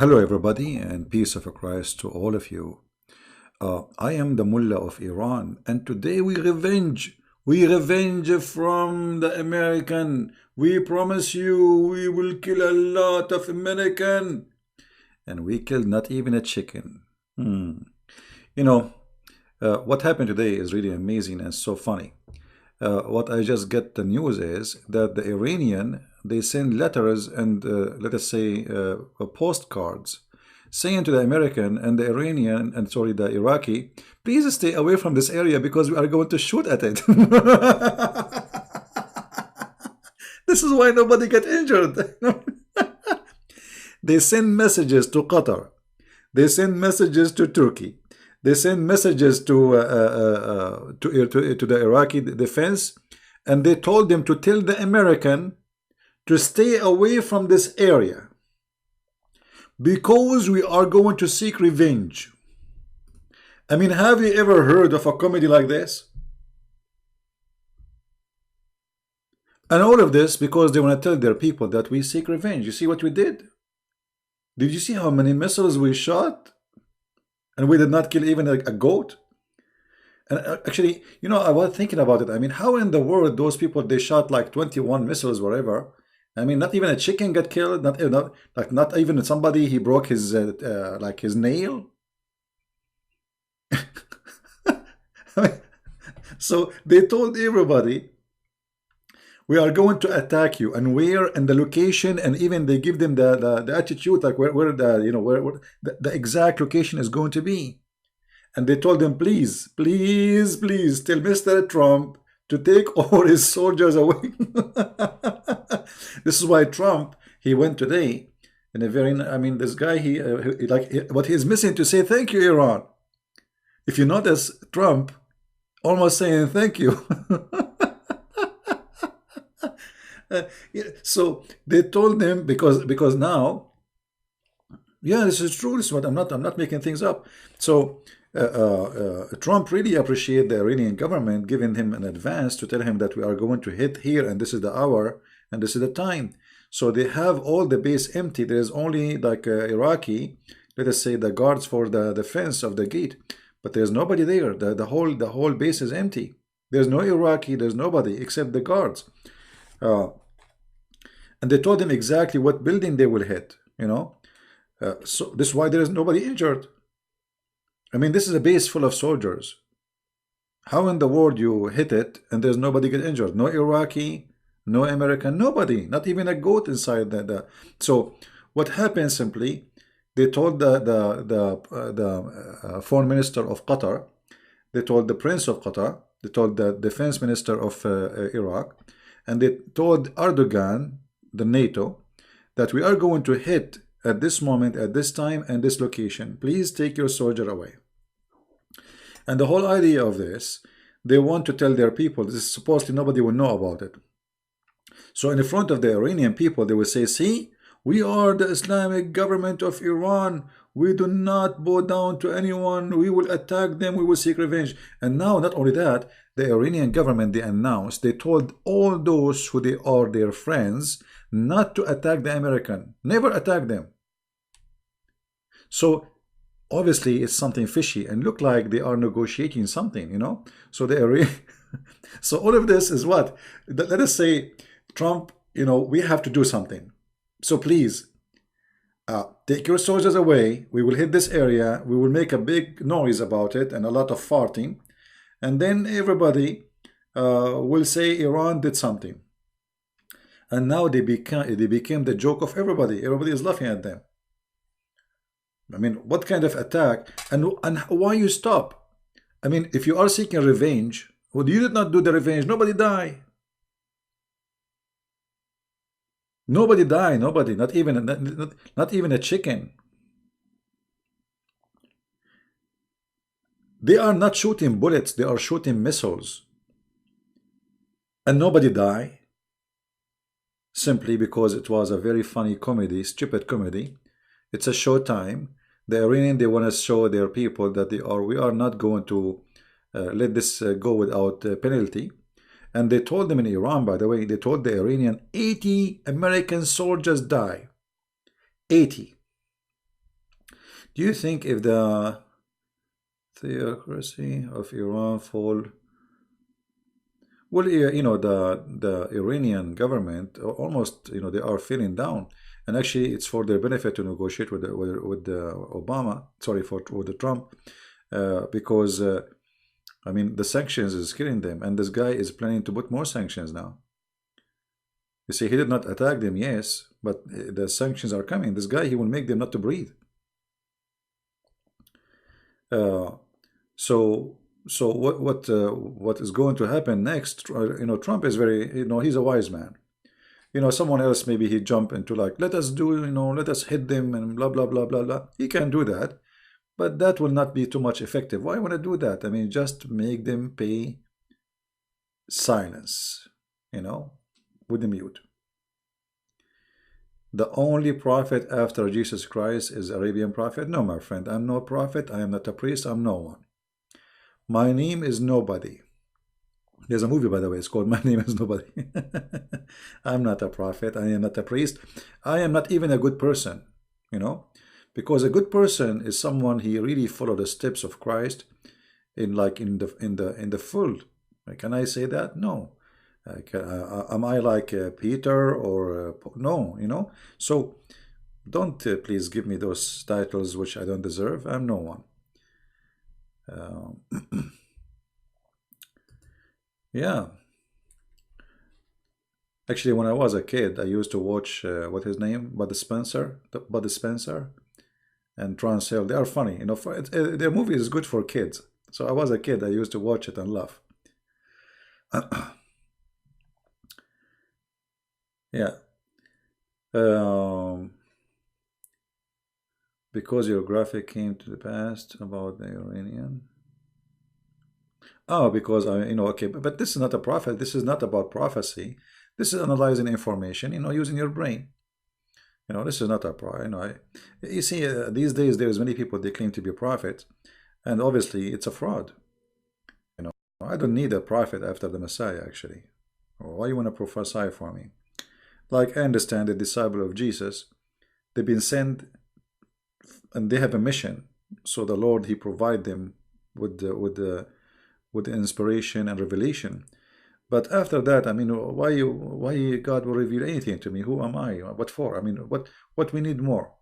Hello, everybody, and peace of Christ to all of you. I am the Mullah of Iran, and today we revenge. We revenge from the American. We promise you we will kill a lot of American. And we killed not even a chicken. You know, what happened today is really amazing and so funny. What I just get the news is that the Iranian they send letters and let us say postcards saying to the American and the Iranian and sorry the Iraqi, please stay away from this area because we are going to shoot at it. This is why nobody get injured. They send messages to Qatar. They send messages to Turkey. They send messages to the Iraqi defense, and they told them to tell the American to stay away from this area because we are going to seek revenge. I mean, have you ever heard of a comedy like this? And all of this because they want to tell their people that we seek revenge. You see what we did? Did you see how many missiles we shot? And we did not kill even a goat? And actually, you know, I was thinking about it. I mean, how in the world those people, they shot like 21 missiles, whatever. I mean, not even a chicken got killed. Not even somebody, he broke his, like his nail. So they told everybody, we are going to attack you, and where and the location, and even they give them the attitude, like where the where the exact location is going to be. And they told them, please, please, please tell Mr. Trump to take all his soldiers away. This is why Trump, he went today in a very, I mean, this guy, what he's missing to say thank you, Iran. If you notice, Trump almost saying thank you. So they told them because now, yeah, this is true. This is what I'm not making things up. So Trump really appreciate the Iranian government giving him an advance to tell him that we are going to hit here and this is the hour and this is the time. So they have all the base empty. There is only like Iraqi, let us say the guards for the defense of the gate, but there's nobody there. The whole base is empty. There's no Iraqi. There's nobody except the guards. And they told him exactly what building they will hit. You know, so this is why there is nobody injured. I mean, this is a base full of soldiers. How in the world you hit it and there's nobody get injured? No Iraqi, no American, nobody, not even a goat inside the. So what happened simply, they told the foreign minister of Qatar, they told the prince of Qatar, they told the defense minister of Iraq, and they told Erdogan, the NATO, that we are going to hit at this moment, at this time, and this location. Please take your soldier away. And the whole idea of this, they want to tell their people, this is supposedly nobody will know about it. So in front of the Iranian people, they will say, see, we are the Islamic government of Iran. We do not bow down to anyone. We will attack them. We will seek revenge. And now, not only that, the Iranian government, they announced, they told all those who they are their friends not to attack the American. Never attack them. So obviously it's something fishy and look like they are negotiating something, you know. So they are so all of this is what? Let us say Trump, you know, we have to do something. So please take your soldiers away. We will hit this area. We will make a big noise about it and a lot of farting. And then everybody will say Iran did something. And now they became the joke of everybody. Everybody is laughing at them. I mean, what kind of attack? And why you stop? I mean, if you are seeking revenge, well, you did not do the revenge. Nobody die. Nobody die. Nobody. Not even a chicken. They are not shooting bullets. They are shooting missiles. And nobody die. Simply because it was a very funny comedy, stupid comedy. It's a show time. The Iranian, they want to show their people that we are not going to let this go without penalty. And they told them in Iran, by the way, they told the Iranian 80 American soldiers die. 80. Do you think if the theocracy of Iran fall, well, the Iranian government almost, they are feeling down, and actually it's for their benefit to negotiate with the Obama, sorry, with the Trump, because I mean the sanctions is killing them, and this guy is planning to put more sanctions now. You see, he did not attack them, yes, but the sanctions are coming. This guy, he will make them not to breathe. Uh, so what is going to happen next? Trump is very, he's a wise man. Someone else, maybe he jump into like, let us do, let us hit them and blah blah blah blah blah. He can do that, but that will not be too much effective. Why want to do that? I mean, just make them pay silence, with the mute. The only prophet after Jesus Christ is Arabian prophet. No, my friend, I'm no prophet. I am not a priest. I'm no one. My name is nobody. There's a movie, by the way, it's called My Name is Nobody. I'm not a prophet. I am not a priest. I am not even a good person, because a good person is someone he really follow the steps of Christ in the full. Can I say that? No. Am I like Peter or no? So don't please give me those titles which I don't deserve. I'm no one. Yeah. Actually, when I was a kid, I used to watch what his name, Bud Spencer, and Trans Hill. They are funny, their movie is good for kids. So I was a kid. I used to watch it and laugh. Yeah. Because your graphic came to the past about the Iranian. Oh, because okay, but this is not a prophet. This is not about prophecy. This is analyzing information, using your brain. This is not a prophet. You see, these days there's many people they claim to be prophets, and obviously it's a fraud. I don't need a prophet after the Messiah. Actually, why you want to prophesy for me? Like I understand the disciple of Jesus, they've been sent, and they have a mission. So the Lord he provide them with the inspiration and revelation. But after that, I mean, why God will reveal anything to me? Who am I? What for? I mean, what we need more?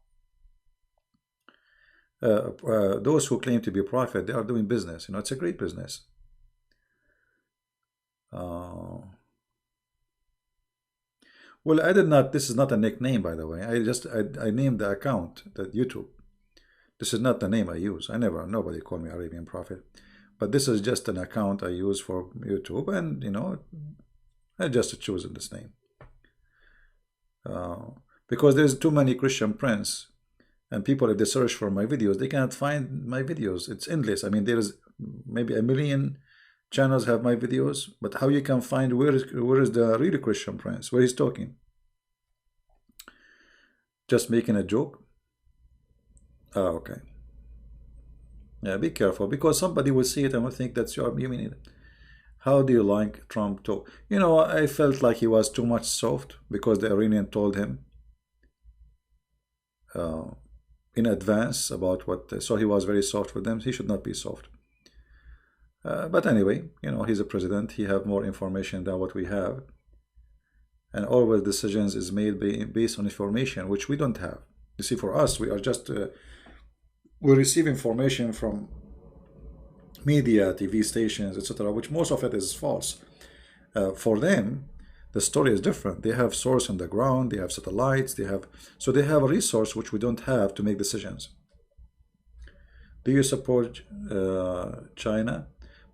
Those who claim to be a prophet, they are doing business. It's a great business. Well, I did not. This is not a nickname, by the way. I named the account, that YouTube. This is not the name I use. Nobody called me Arabian Prophet. But this is just an account I use for YouTube, and I just choose this name because there's too many Christian prince, and people, if they search for my videos, they cannot find my videos. It's endless. I mean, there's maybe 1 million channels have my videos, but how you can find where is the real Christian prince, where he's talking? Just making a joke? Oh, okay. Yeah, be careful, because somebody will see it and will think that's you mean it. How do you like Trump talk? I felt like he was too much soft because the Iranian told him in advance about what, so he was very soft with them. He should not be soft. But anyway, he's a president. He have more information than what we have. And always decisions is made based on information, which we don't have. You see, for us, we are just... we receive information from media, TV stations, etc., which most of it is false. For them, the story is different. They have source on the ground, they have satellites, they have a resource which we don't have to make decisions. Do you support China?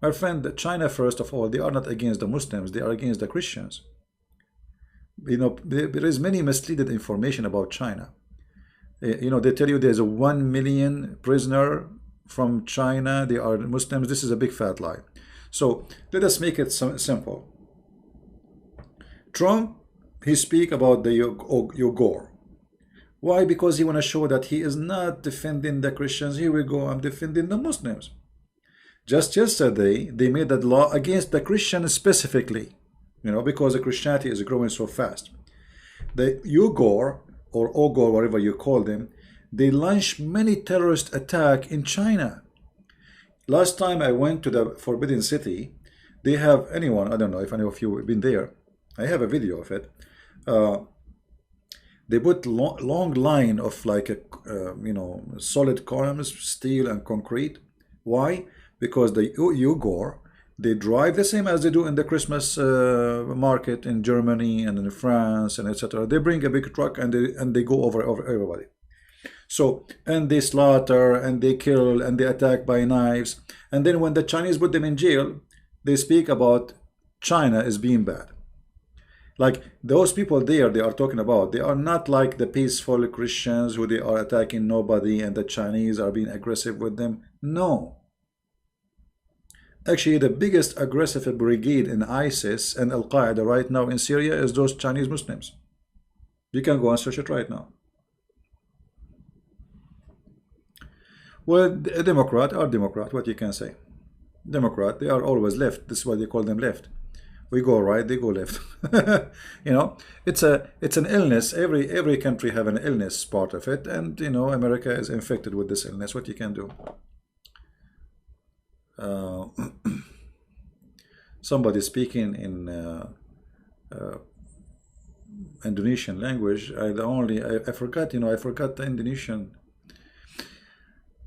My friend, China, first of all, they are not against the Muslims, they are against the Christians. There is many misleading information about China. They tell you there's a 1 million prisoner from China, they are Muslims. This is a big fat lie. So let us make it simple. Trump, he speak about the Uyghur. Why? Because he want to show that he is not defending the Christians. Here we go, I'm defending the Muslims. Just yesterday, they made that law against the Christians specifically, because the Christianity is growing so fast. The Uyghur, or Uyghur, whatever you call them, They launch many terrorist attacks in China. Last time I went to the Forbidden City, they have anyone, I don't know if any of you have been there. I have a video of it. They put long line of like a, solid columns, steel and concrete. Why? Because the Uyghur, they drive the same as they do in the Christmas market in Germany and in France and etc. They bring a big truck and they go over everybody. So, and they slaughter and they kill and they attack by knives. And then when the Chinese put them in jail, they speak about China as being bad. Like those people there they are talking about, they are not like the peaceful Christians who they are attacking nobody and the Chinese are being aggressive with them. No. Actually, the biggest aggressive brigade in ISIS and Al-Qaeda right now in Syria is those Chinese Muslims. You can go and search it right now. Well, a Democrat or Democrat, what you can say. Democrat, they are always left. This is why they call them left. We go right, they go left. It's an illness. Every country have an illness part of it, and America is infected with this illness. What you can do? Somebody speaking in Indonesian language. I forgot. I forgot the Indonesian.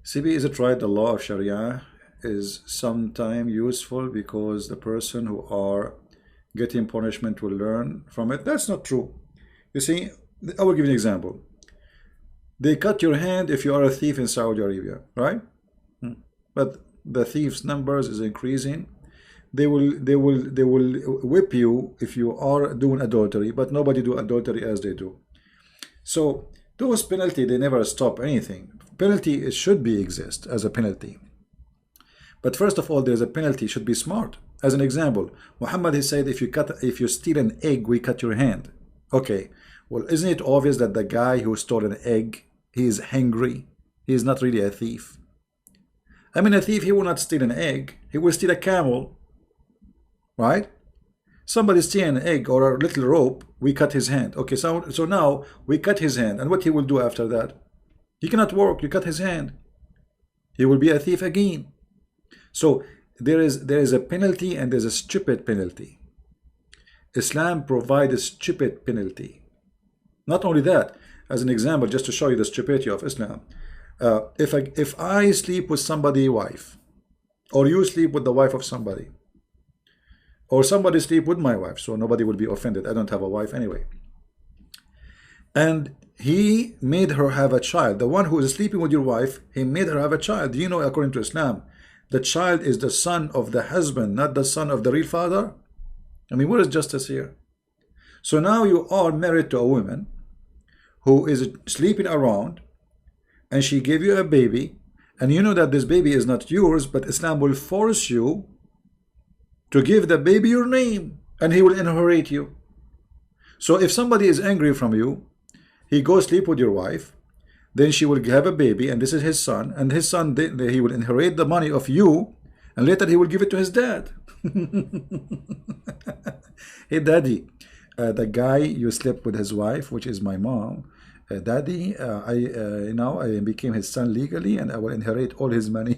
CB, is it right? The law of Sharia is sometimes useful because the person who are getting punishment will learn from it. That's not true. You see, I will give you an example. They cut your hand if you are a thief in Saudi Arabia, right? But the thieves' numbers is increasing. They will whip you if you are doing adultery, but nobody do adultery as they do. So those penalty, they never stop anything. Penalty should be exist as a penalty. But first of all, there's a penalty should be smart. As an example, Muhammad has said if you steal an egg, we cut your hand. Okay, well, isn't it obvious that the guy who stole an egg, he is hungry? He is not really a thief. I mean, a thief, he will not steal an egg. He will steal a camel, right? Somebody steal an egg or a little rope, we cut his hand. Okay, so now we cut his hand, and what he will do after that? He cannot work. You cut his hand. He will be a thief again. So there is a penalty and there's a stupid penalty. Islam provides a stupid penalty. Not only that, as an example, just to show you the stupidity of Islam, if I sleep with somebody's wife, or you sleep with the wife of somebody, or somebody sleep with my wife, so nobody will be offended. I don't have a wife anyway. And he made her have a child. The one who is sleeping with your wife, he made her have a child. Do you know, according to Islam, the child is the son of the husband, not the son of the real father? I mean, what is justice here? So now you are married to a woman who is sleeping around, and she gave you a baby, and you know that this baby is not yours, but Islam will force you to give the baby your name, and he will inherit you. So if somebody is angry from you, he goes sleep with your wife, then she will have a baby, and this is his son, and his son, he will inherit the money of you, and later he will give it to his dad. Hey daddy, the guy you slept with his wife, which is my mom, daddy, I became his son legally, and I will inherit all his money.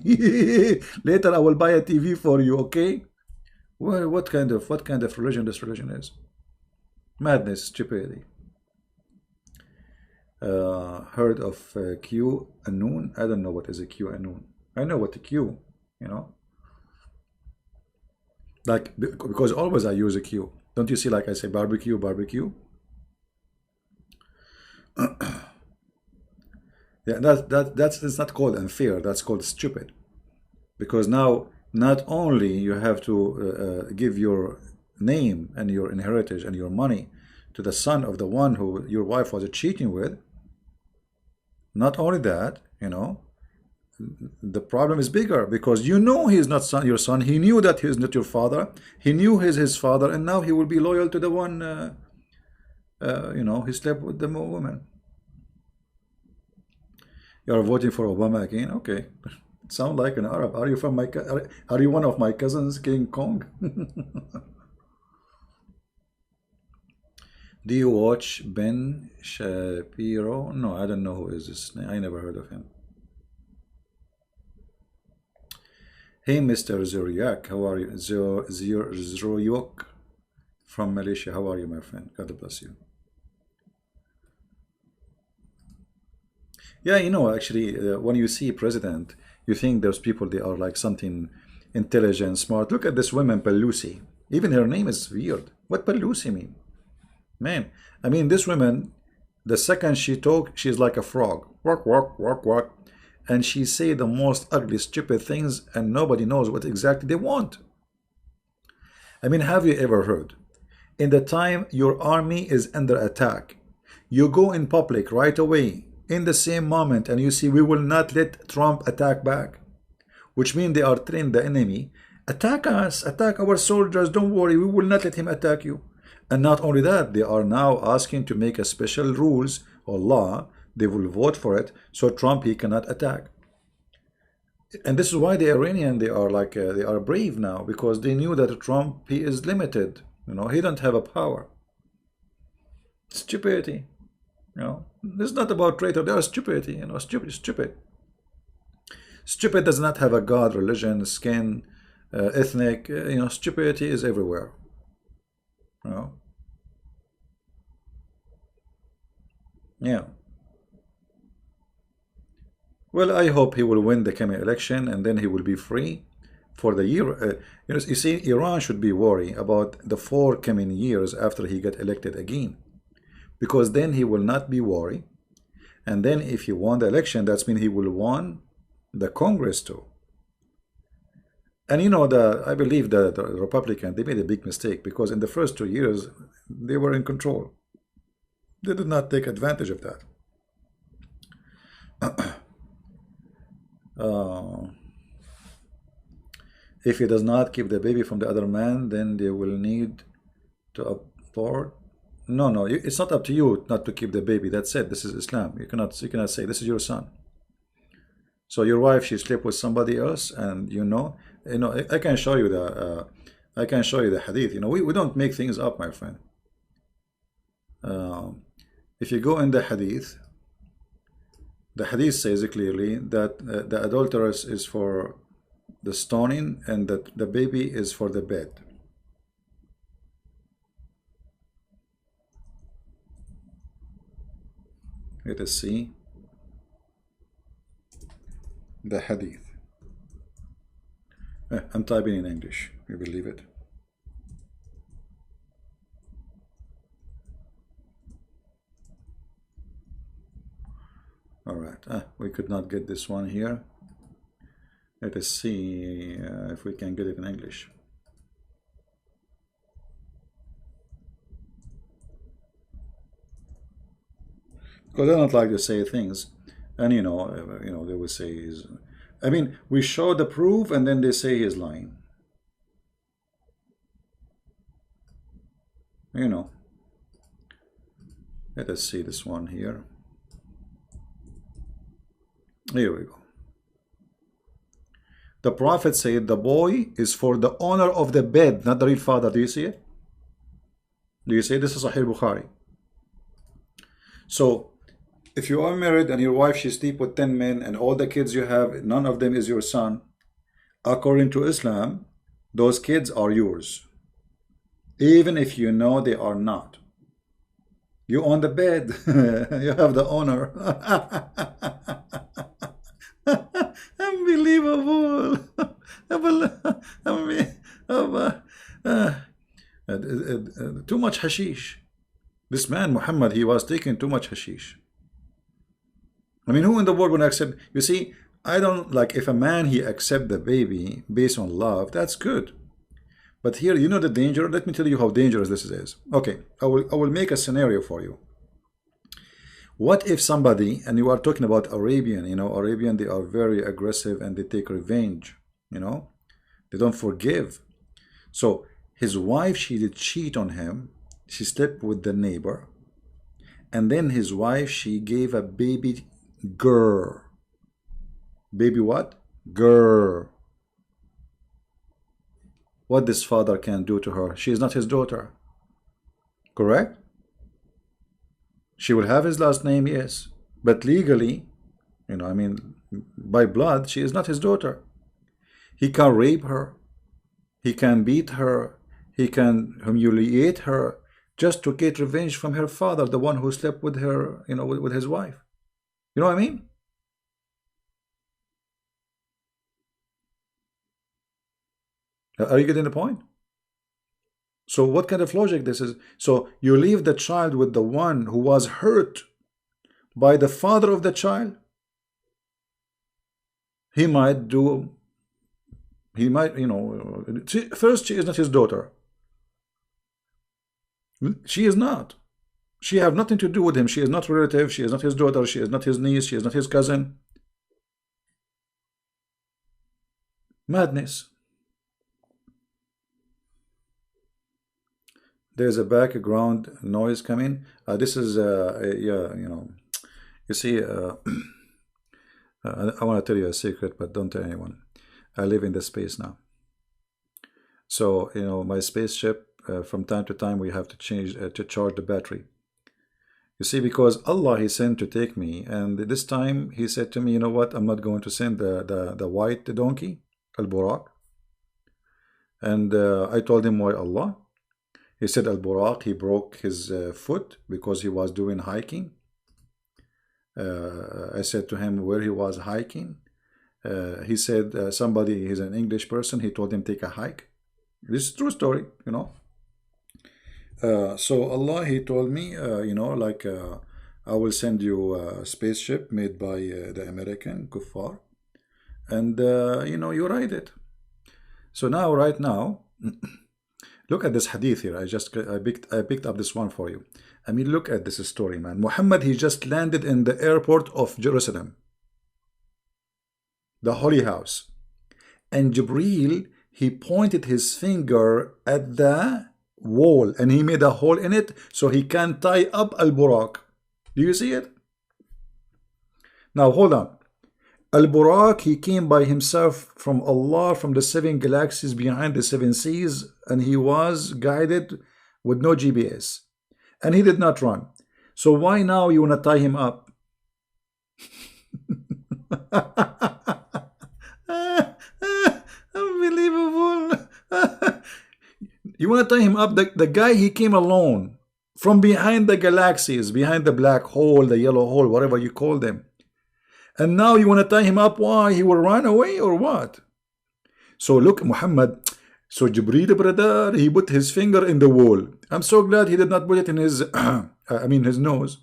Later I will buy a TV for you, okay? Well, what kind of religion this religion is? Madness, stupidity. Heard of Q Anun? I don't know what is a Q Anun. I know what the Q, like, because always I use a Q. Don't you see, like I say barbecue, barbecue? Yeah, that's not called unfair, that's called stupid. Because now not only you have to give your name and your inheritance and your money to the son of the one who your wife was cheating with. Not only that, the problem is bigger, because he is not your son. He knew that he is not your father. He knew he's his father, and now he will be loyal to the one, he slept with the woman. You are voting for Obama again? Okay. Sound like an Arab. Are you from are you one of my cousins, King Kong? Do you watch Ben Shapiro? No, I don't know who is this. I never heard of him. Hey, Mr. Zuriak, how are you? Zuriak from Malaysia. How are you, my friend? God bless you. Yeah, you know, actually, when you see president, you think those people, they are like something intelligent, smart. Look at this woman, Pelosi. Even her name is weird. What Pelosi mean? Man, I mean, this woman, the second she talk, she's like a frog. Walk, walk, walk, walk. And she say the most ugly, stupid things, and nobody knows what exactly they want. I mean, have you ever heard? In the time your army is under attack, you go in public right away, in the same moment, and you see, we will not let Trump attack back. Which means they are telling the enemy, attack us, attack our soldiers, don't worry, we will not let him attack you. And not only that, they are now asking to make a special rules or law. They will vote for it, so Trump, he cannot attack. And this is why the Iranian, they are like they are brave now, because they knew that Trump, he is limited. You know, he don't have a power. Stupidity. You know, this is not about traitor. They are stupidity. You know, stupid. Stupid does not have a god, religion, skin, ethnic. You know, stupidity is everywhere. You know. Yeah. Well, I hope he will win the coming election, and then he will be free for the year. You know, you see, Iran should be worried about the 4 coming years after he get elected again, because then he will not be worried. And then if he won the election, that means he will won the Congress too. And you know, I believe that the Republican, they made a big mistake, because in the first 2 years they were in control. They did not take advantage of that. If he does not keep the baby from the other man, then they will need to abort. No, it's not up to you not to keep the baby. That's it. This is Islam. You cannot say this is your son. So your wife, she slept with somebody else, and you know, I can show you the hadith. You know, we don't make things up, my friend. If you go in the hadith says clearly that the adulteress is for the stoning, and that the baby is for the bed. Let us see the hadith. I'm typing in English, you believe it. All right, we could not get this one here. Let us see if we can get it in English. Because I don't like to say things, and you know, they will say is, I mean, we show the proof, and then they say he's lying. You know. Let us see this one here. Here we go. The Prophet said the boy is for the owner of the bed, not the real father. Do you see it? Do you see it? This is Sahih Bukhari. So, if you are married and your wife, she sleep with 10 men, and all the kids you have, none of them is your son, according to Islam, those kids are yours. Even if you know they are not. You own the bed. You have the owner. Unbelievable. Too much hashish. This man, Muhammad, he was taking too much hashish. I mean, who in the world would accept? You see, I don't like, if a man, he accept the baby based on love, that's good. But here, you know the danger. Let me tell you how dangerous this is. Okay, I will make a scenario for you. What if somebody, and you are talking about Arabian, you know, Arabian, they are very aggressive and they take revenge, you know, they don't forgive. So his wife, she did cheat on him. She slept with the neighbor, and then his wife, she gave a baby girl. Baby what? Girl. What this father can do to her? She is not his daughter. Correct? She will have his last name, yes, but legally, I mean, by blood, she is not his daughter. He can rape her, he can beat her, he can humiliate her just to get revenge from her father, the one who slept with her, with his wife. You know what I mean? Are you getting the point? So what kind of logic this is? So you leave the child with the one who was hurt by the father of the child? He might, first, she is not his daughter. She is not. She have nothing to do with him. She is not relative. She is not his daughter. She is not his niece. She is not his cousin. Madness. There's a background noise coming. This is, yeah, you see, I want to tell you a secret, but don't tell anyone. I live in the space now. So, my spaceship, from time to time, we have to change, to charge the battery. You see, because Allah, He sent to take me, and this time He said to me, you know what, I'm not going to send the white donkey, Al-Buraq. And I told him, why Allah? He said Al-Buraq, he broke his foot because he was doing hiking. I said to him where he was hiking. He said somebody, he's an English person, he told him take a hike. This is a true story, So Allah, He told me, I will send you a spaceship made by the American kuffar, and you ride it. So now, right now, look at this hadith here. I picked up this one for you. I mean, look at this story, man. Muhammad, he just landed in the airport of Jerusalem, the holy house, and Jibreel, he pointed his finger at the wall and he made a hole in it so he can tie up Al-Buraq. Do you see it? Now hold on. Al-Buraq, he came by himself from Allah, from the 7 galaxies behind the 7 seas, and he was guided with no GPS, and he did not run. So why now you want to tie him up? Unbelievable. You want to tie him up? The guy, he came alone from behind the galaxies, behind the black hole, the yellow hole, whatever you call them. And now you want to tie him up? Why? He will run away or what? So look, Muhammad. So Jibreel, brother, he put his finger in the wall. I'm so glad he did not put it in his, his nose.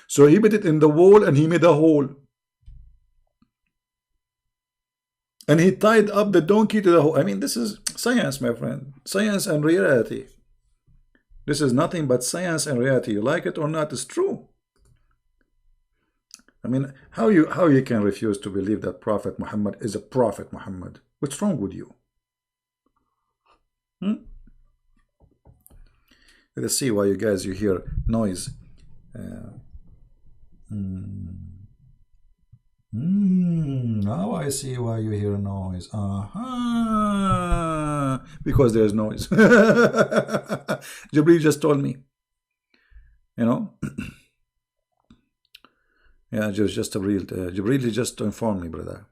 So he put it in the wall and he made a hole. And he tied up the donkey to the hole. I mean, this is science, my friend. Science and reality. This is nothing but science and reality. You like it or not, it's true. I mean, how you can refuse to believe that Prophet Muhammad is a Prophet Muhammad? What's wrong with you? Let's see why you hear noise. Now I see why you hear noise. Because there's noise. Jibreel just told me. Yeah, just a real Jibreel just informed me, brother.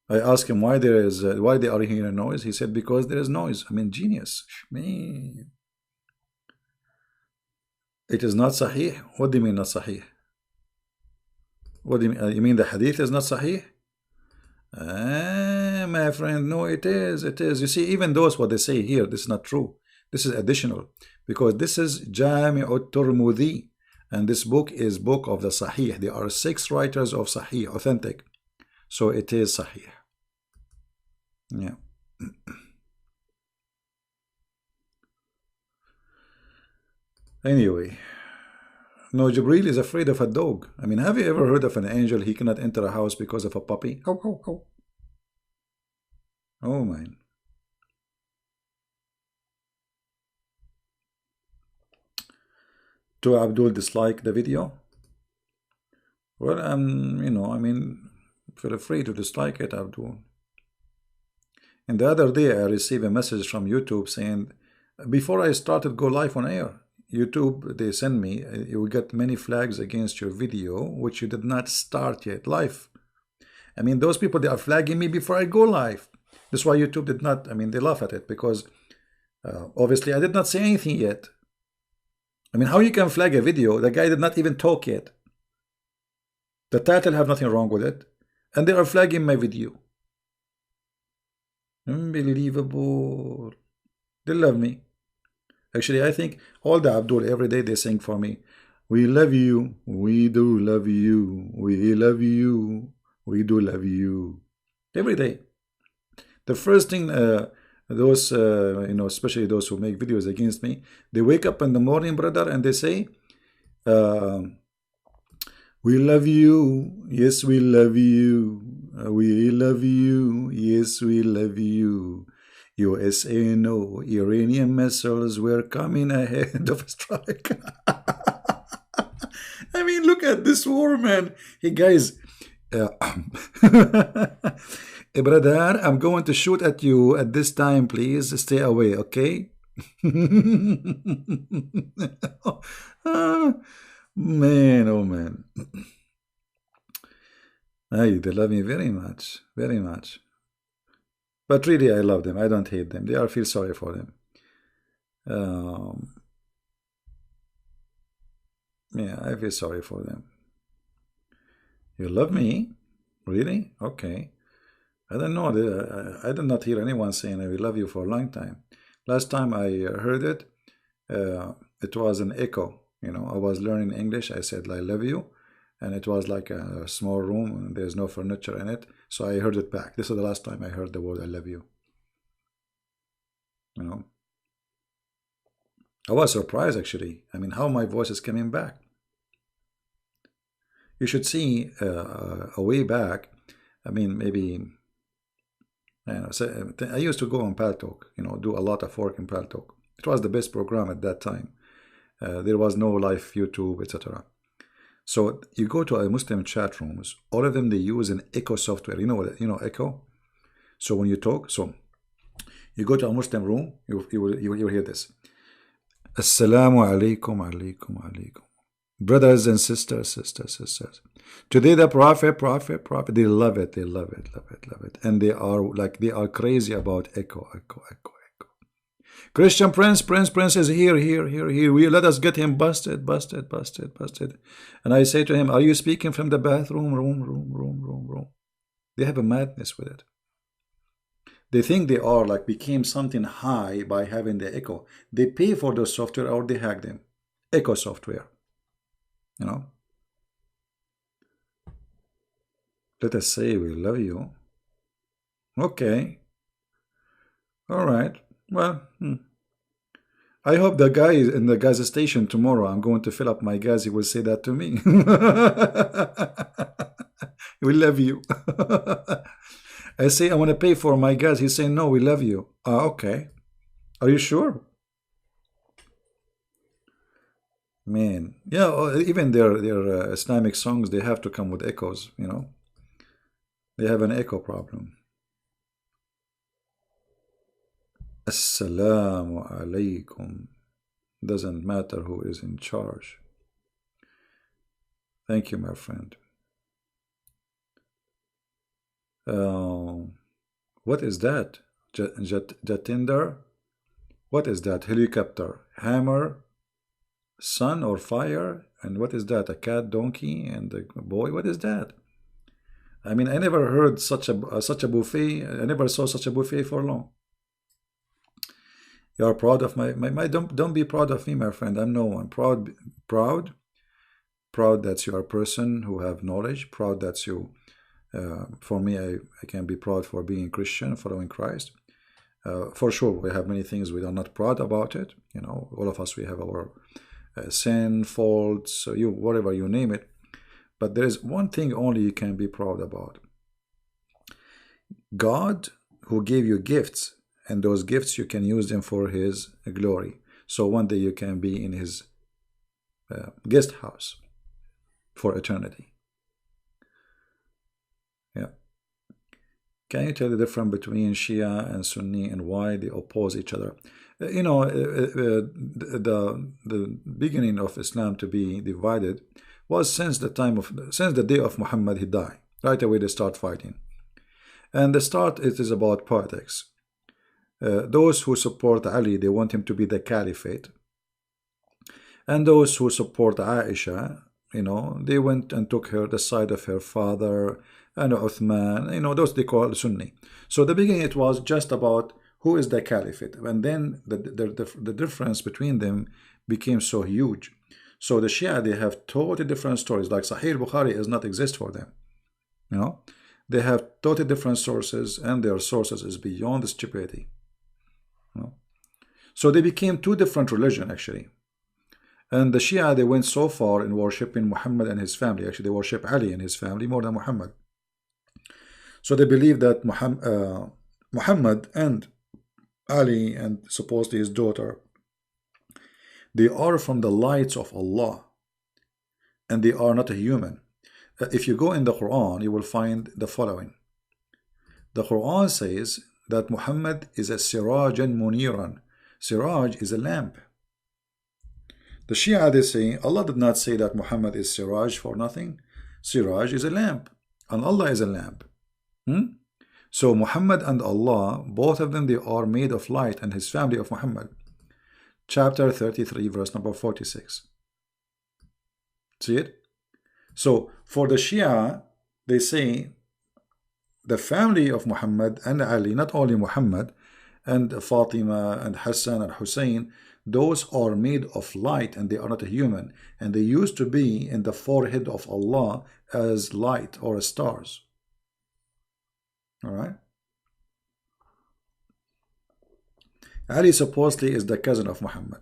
I asked him why they are hearing noise. He said because there is noise. I mean, genius. Man. It is not sahih. What do you mean not sahih? What do you mean? You mean the hadith is not sahih? My friend, no, it is. It is. You see, even those what they say here, this is not true. This is additional because this is Jami' al-Tirmidhi. And this book is book of the Sahih. There are 6 writers of Sahih, authentic. So it is Sahih. Yeah. Anyway. No, Jibreel is afraid of a dog. I mean, have you ever heard of an angel? He cannot enter a house because of a puppy? Oh, man. Do Abdul dislike the video? Well, I mean, feel free to dislike it, Abdul. And the other day, I received a message from YouTube saying, before I started go live on air, YouTube, they send me, you will get many flags against your video, which you did not start yet live. I mean, those people, they are flagging me before I go live. That's why YouTube did not, I mean, they laugh at it because obviously I did not say anything yet. I mean, how you can flag a video? The guy did not even talk yet. The title have nothing wrong with it. And they are flagging my video. Unbelievable. They love me. Actually, I think all the Abdul, every day they sing for me. We love you. We do love you. We love you. We do love you. Every day. The first thing those, you know, especially those who make videos against me, they wake up in the morning, brother, and they say, we love you. Yes, we love you. We love you. Yes, we love you. USA, no. Iranian missiles were coming ahead of a strike. I mean, look at this war, man. Hey, guys. Hey, brother, I'm going to shoot at you at this time. Please stay away, okay? Man, oh man. Hey, they love me very much, very much. But really, I love them. I don't hate them. I feel sorry for them. Yeah, I feel sorry for them. You love me? Really? Okay. I don't know. I did not hear anyone saying I will love you for a long time. Last time I heard it, it was an echo. You know, I was learning English. I said, I love you. And it was like a small room and there's no furniture in it. So I heard it back. This is the last time I heard the word I love you. You know, I was surprised actually. I mean, how my voice is coming back. You should see a way back. I mean, maybe, I used to go on Paltalk, you know, do a lot of work in Paltalk. It was the best program at that time. There was no live YouTube, etc. So you go to a Muslim chat rooms, all of them, they use an echo software. You know what, echo? So when you talk, so you go to a Muslim room, you will hear this. Assalamu alaikum, alaikum, alaikum. Brothers and sisters. Today the prophet, they love it. And they are crazy about echo. Christian Prince is here. We let us get him busted. And I say to him, are you speaking from the bathroom? Room. They have a madness with it. They think they are became something high by having the echo. They pay for the software or they hack them. Echo software. You know. Let us say we love you. Okay. All right. Well, I hope the guy in the gas station tomorrow, I'm going to fill up my gas, he will say that to me. We love you. I say, I want to pay for my gas. He's saying, no, we love you. Okay. Are you sure? Man. Yeah, even their Islamic songs, they have to come with echoes, you know. They have an echo problem. Assalamu alaikum. Doesn't matter who is in charge. Thank you, my friend. What is that? Jatinder? What is that? Helicopter? Hammer? Sun or fire? And what is that? A cat, donkey, and a boy? What is that? I mean, I never heard such a buffet. I never saw such a buffet for long. You are proud of my don't be proud of me, my friend. I'm no one. Proud that you are a person who have knowledge. Proud that you, for me, I can be proud for being Christian, following Christ. For sure, we have many things we are not proud about it. You know, all of us, we have our sin, faults, whatever you name it. But there is one thing only you can be proud about. God, who gave you gifts, and those gifts you can use them for His glory. So one day you can be in His guest house for eternity. Yeah. Can you tell the difference between Shia and Sunni and why they oppose each other? You know, the beginning of Islam to be divided was since the day of Muhammad he died. Right away they start fighting, and the start it is about politics. Those who support Ali, they want him to be the caliphate, and those who support Aisha, you know, they went and took her the side of her father and Uthman, you know, those they call Sunni. So the beginning it was just about who is the caliphate, and then the difference between them became so huge. So the Shia, they have totally different stories. Like Sahih Bukhari does not exist for them. You know, they have totally different sources, and their sources is beyond stupidity. You know? So they became two different religions actually. And the Shia, they went so far in worshipping Muhammad and his family. Actually, they worship Ali and his family more than Muhammad. So they believe that Muhammad and Ali and supposedly his daughter, they are from the lights of Allah, and they are not a human. If you go in the Quran, you will find the following. The Quran says that Muhammad is a sirajan muniran. Siraj is a lamp. The Shia, they say Allah did not say that Muhammad is Siraj for nothing. Siraj is a lamp, and Allah is a lamp. So Muhammad and Allah, both of them, they are made of light, and his family of Muhammad. Chapter 33, verse number 46. See it? So for the Shia, they say the family of Muhammad and Ali, not only Muhammad, and Fatima and Hassan and Hussein, those are made of light, and they are not a human, and they used to be in the forehead of Allah as light or as stars. All right. Ali supposedly is the cousin of Muhammad.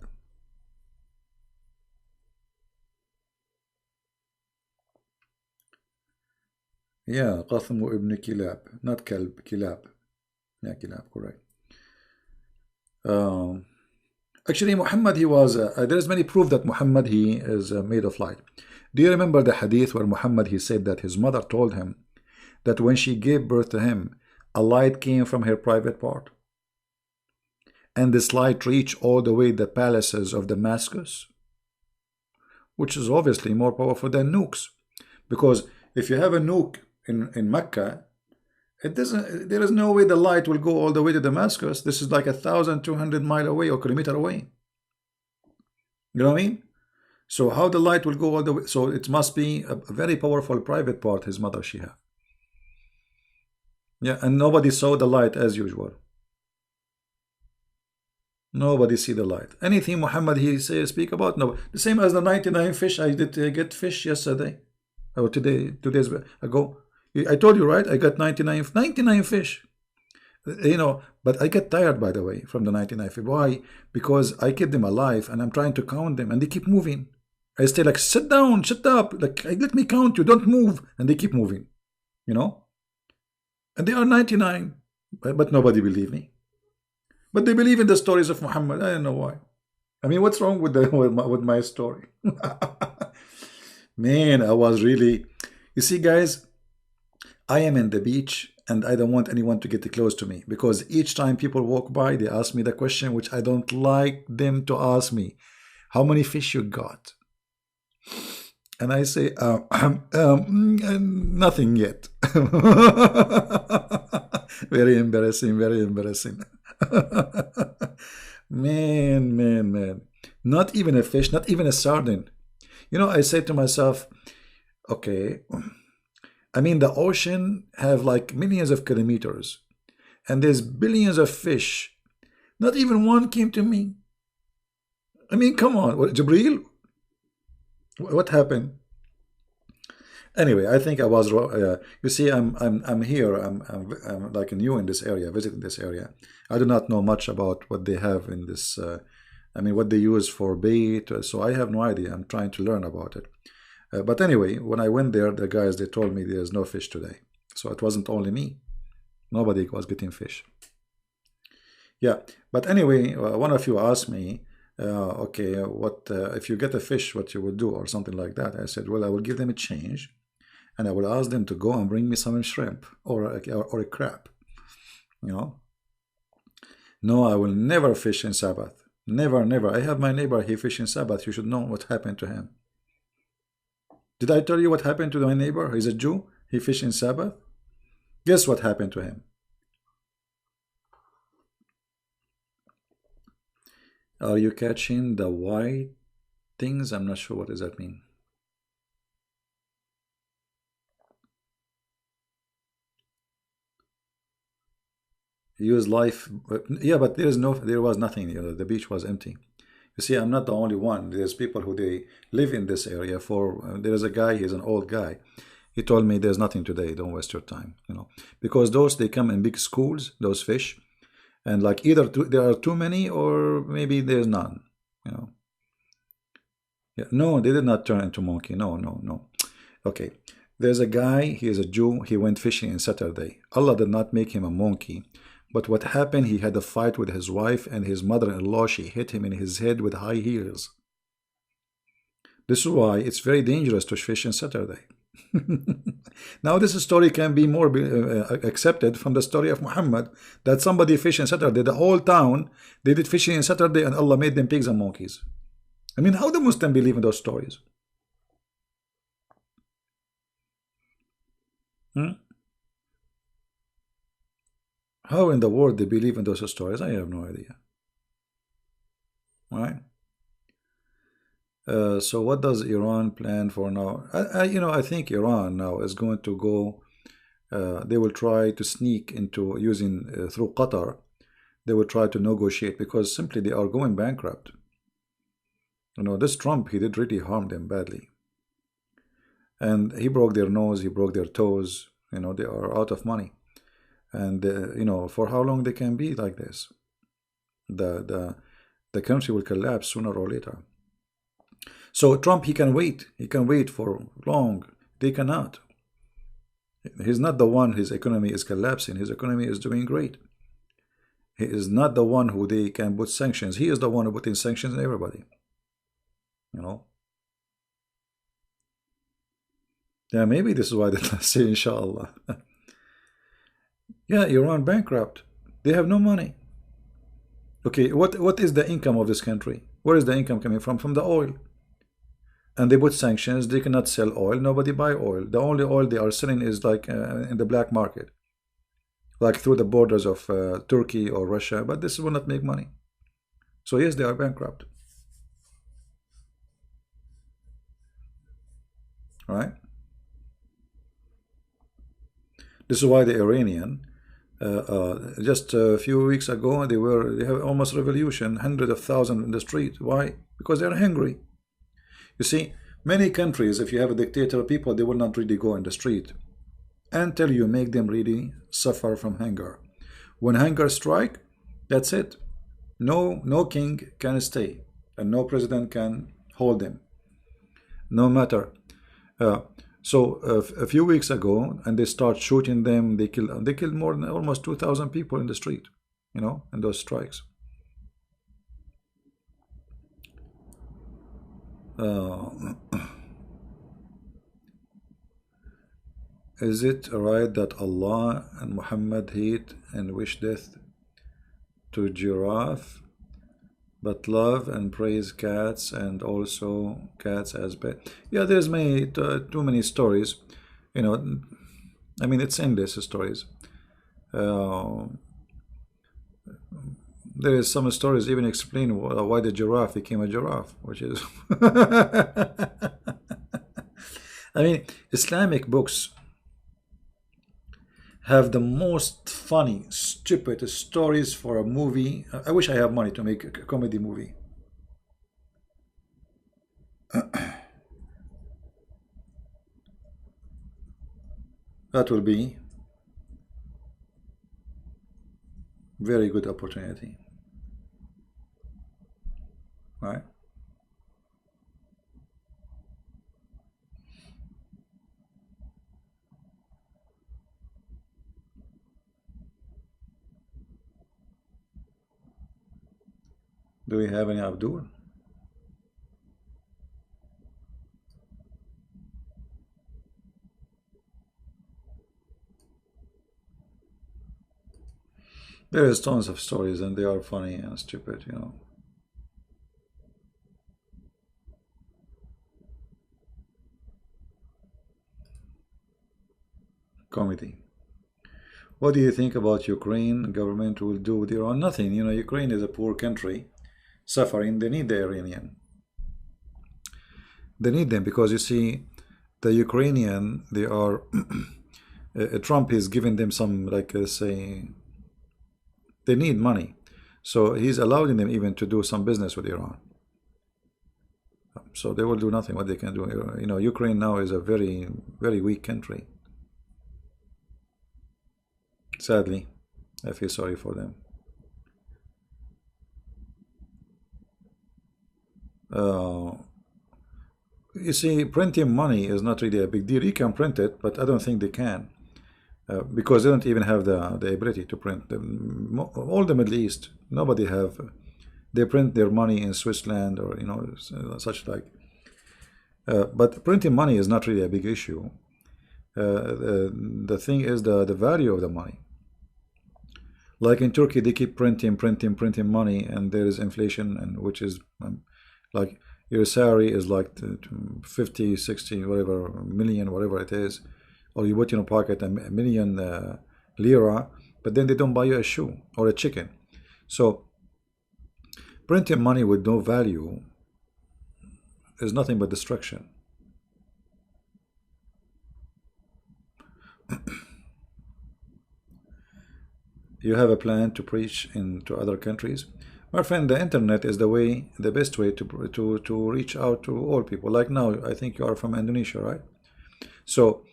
Yeah, Qasim ibn Kilab, not Kalb, Kilab. Yeah, Kilab, correct. Actually, Muhammad, he was, there is many proof that Muhammad, he is made of light. Do you remember the hadith where Muhammad, he said that his mother told him that when she gave birth to him, a light came from her private part? And this light reached all the way the palaces of Damascus, which is obviously more powerful than nukes. Because if you have a nuke in Mecca, there is no way the light will go all the way to Damascus. This is like 1,200 miles away or kilometer away. You know what I mean? So how the light will go all the way? So it must be a very powerful private part his mother she had. Yeah, and nobody saw the light as usual. Nobody see the light. Anything Muhammad he say speak about? No. The same as the 99 fish. I did get fish yesterday. Or 2 days ago. I told you, right? I got 99 fish. You know, but I get tired, by the way, from the 99 fish. Why? Because I keep them alive and I'm trying to count them and they keep moving. I stay like, sit down, shut up. Like, let me count you, don't move. And they keep moving, you know? And they are 99. But nobody believe me. But they believe in the stories of Muhammad. I don't know why. I mean, what's wrong with my story? Man, I was really... You see, guys, I am in the beach and I don't want anyone to get close to me because each time people walk by, they ask me the question which I don't like them to ask me. How many fish you got? And I say, nothing yet. Very embarrassing, very embarrassing. Man. Not even a fish, not even a sardine. You know, I say to myself, okay, I mean, the ocean have like millions of kilometers and there's billions of fish. Not even one came to me. I mean, come on, what, Jibreel? What happened? Anyway, I think I was wrong. You see, I'm here. I'm like new in this area, visiting this area. I do not know much about what they have in this. I mean, what they use for bait. So I have no idea. I'm trying to learn about it. But anyway, when I went there, the guys, they told me there's no fish today. So it wasn't only me. Nobody was getting fish. Yeah, but anyway, one of you asked me, okay, what if you get a fish, what you would do, or something like that. I said, well, I will give them a change, and I will ask them to go and bring me some shrimp or a crab, you know. No, I will never fish in Sabbath. Never, never. I have my neighbor, he fish in Sabbath. You should know what happened to him. Did I tell you what happened to my neighbor? He's a Jew. He fish in Sabbath. Guess what happened to him? Are you catching the white things? I'm not sure what does that mean. Use life, yeah, but there was nothing. The beach was empty. You see, I'm not the only one. There's people who they live in this area. There is a guy. He's an old guy. He told me there's nothing today. Don't waste your time. Because they come in big schools. Those fish, and like either there are too many or maybe there's none. Yeah, no, they did not turn into monkey. No, no, no. Okay, there's a guy. He is a Jew. He went fishing on Saturday. Allah did not make him a monkey. But what happened, he had a fight with his wife and his mother-in-law. She hit him in his head with high heels. This is why it's very dangerous to fish on Saturday. Now this story can be more accepted from the story of Muhammad, that somebody fished on Saturday. The whole town, they did fishing on Saturday and Allah made them pigs and monkeys. I mean, how do Muslims believe in those stories? How in the world they believe in those stories? I have no idea. Right? So what does Iran plan for now? I think Iran now is going to go. They will try to sneak into using through Qatar. They will try to negotiate because simply they are going bankrupt. This Trump, he did really harm them badly, and he broke their nose, he broke their toes. They are out of money. And for how long they can be like this? The country will collapse sooner or later. So Trump, he can wait for long. They cannot. He's not the one. His economy is collapsing. His economy is doing great. He is not the one who they can put sanctions. He is the one who put in sanctions on everybody. Yeah, maybe this is why they say inshallah. Yeah, Iran bankrupt. They have no money. Okay, what is the income of this country? Where is the income coming from? From the oil. And they put sanctions. They cannot sell oil. Nobody buy oil. The only oil they are selling is like in the black market, like through the borders of Turkey or Russia. But this will not make money. So yes, they are bankrupt. Right? This is why the Iranian, just a few weeks ago, they have almost revolution, hundreds of thousands in the street. Why? Because they're hungry. You see, many countries, if you have a dictator, people, they will not really go in the street until you make them really suffer from hunger. When hunger strike, that's it. No king can stay, and no president can hold them, no matter. So a few weeks ago, and they start shooting them. They killed more than almost 2,000 people in the street, in those strikes. Is it right that Allah and Muhammad hate and wish death to giraffe, but love and praise cats, and also cats as pet? Yeah, there's too many stories. I mean, it's endless stories. There is some stories even explain why the giraffe became a giraffe, which is I mean, Islamic books have the most funny, stupid stories for a movie. I wish I have money to make a comedy movie. That will be very good opportunity, right? Do we have any Abdul? There is tons of stories, and they are funny and stupid, you know. Comedy. What do you think about Ukraine government will do with Iran? Nothing. You know, Ukraine is a poor country, suffering. They need the Iranian. They need them because you see, the Ukrainian, they are. Trump is giving them some, like, say, they need money, so he's allowing them even to do some business with Iran. So they will do nothing. What they can do, you know, Ukraine now is a very, very weak country. Sadly, I feel sorry for them. Uh, you see, printing money is not really a big deal. You can print it, but I don't think they can. Because they don't even have the ability to print them. All the Middle East, nobody have. They print their money in Switzerland or, you know, such like. But printing money is not really a big issue. The thing is the value of the money. Like in Turkey, they keep printing money, and there is inflation, and which is like your salary is like 50, 60, whatever million, whatever it is, or you put in your pocket a million lira, but then they don't buy you a shoe or a chicken. So printing money with no value is nothing but destruction. You have a plan to preach into other countries? My friend, the internet is the best way to reach out to all people. Like now, I think you are from Indonesia, right? So,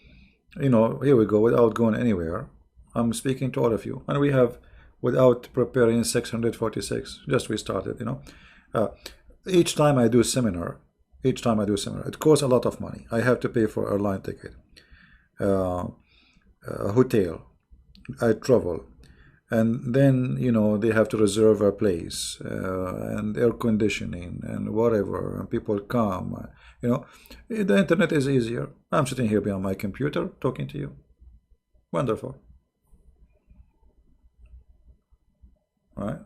you know, here we go, without going anywhere. I'm speaking to all of you, and we have, without preparing, 646. Just we started, you know. Uh, each time I do seminar, it costs a lot of money. I have to pay for airline ticket, uh, hotel, I travel, and then, you know, they have to reserve a place, and air conditioning and whatever, and people come, you know. The internet is easier. I'm sitting here behind my computer talking to you. Wonderful, right?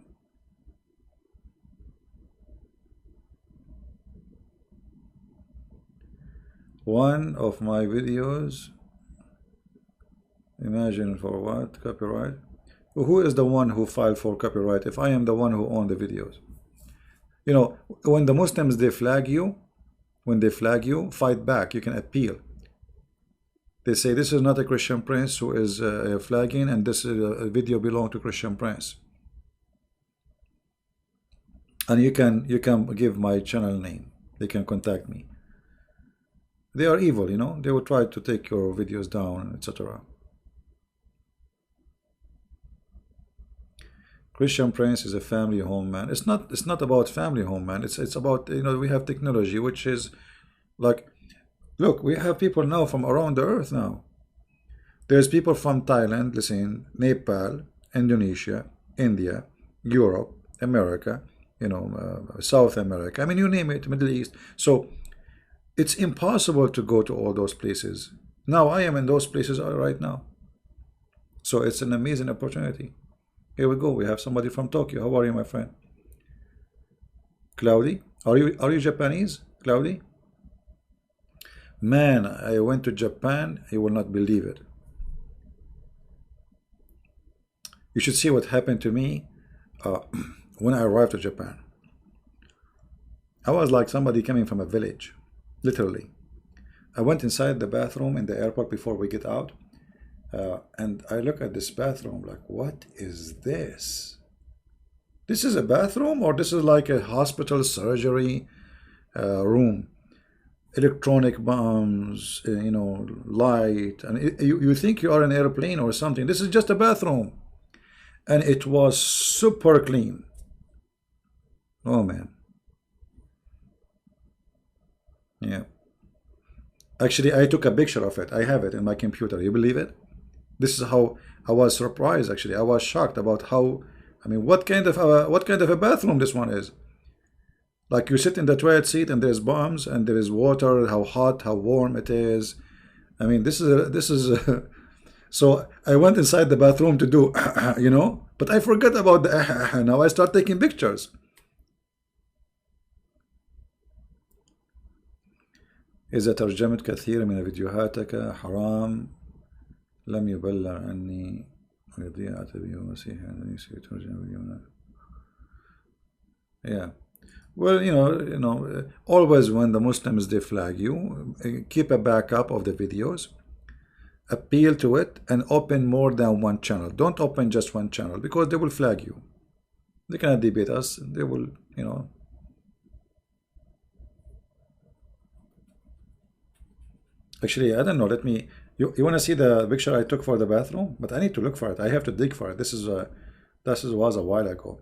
One of my videos, imagine for what? Copyright. Who is the one who filed for copyright if I am the one who owned the videos? You know, when the Muslims, they flag you, when they flag you, fight back. You can appeal. They say this is not a Christian Prince who is flagging, and this is a video belong to Christian Prince. And you can give my channel name. They can contact me. They are evil, you know. They will try to take your videos down, etc. Christian Prince is a family home man. It's not about family home man. It's about, you know, we have technology which is like, look, we have people now from around the earth now. There's people from Thailand, listen, Nepal, Indonesia, India, Europe, America, you know, South America. I mean, you name it, Middle East. So it's impossible to go to all those places. Now I am in those places right now. So it's an amazing opportunity. Here we go. We have somebody from Tokyo. How are you, my friend? Cloudy? Are you Japanese? Cloudy? Man, I went to Japan. You will not believe it. You should see what happened to me when I arrived to Japan. I was like somebody coming from a village, literally. I went inside the bathroom in the airport before we get out. And I look at this bathroom like, what is this? This is a bathroom, or this is like a hospital surgery room? Electronic bombs, you know, light, and you think you are an airplane or something. This is just a bathroom, and it was super clean. Oh man, yeah. Actually, I took a picture of it. I have it in my computer. You believe it? This is how I was surprised. Actually, I was shocked about how. I mean, what kind of a bathroom this one is? Like, you sit in the toilet seat and there's bombs and there is water. How hot, how warm it is. I mean, this is. So I went inside the bathroom to do, you know, But I forgot about the now I start taking pictures. إذا ترجمت كثير من فيديوهاتك حرام لم يبلغ عني ويضيع تبيه مسيح ترجم فيديوهات. Yeah. Well, always when the Muslims they flag you, keep a backup of the videos, appeal to it, and open more than one channel. Don't open just one channel because they will flag you. They cannot debate us. They will, Actually, I don't know. Let me. You want to see the picture I took for the bathroom? But I need to look for it. I have to dig for it. This was a while ago.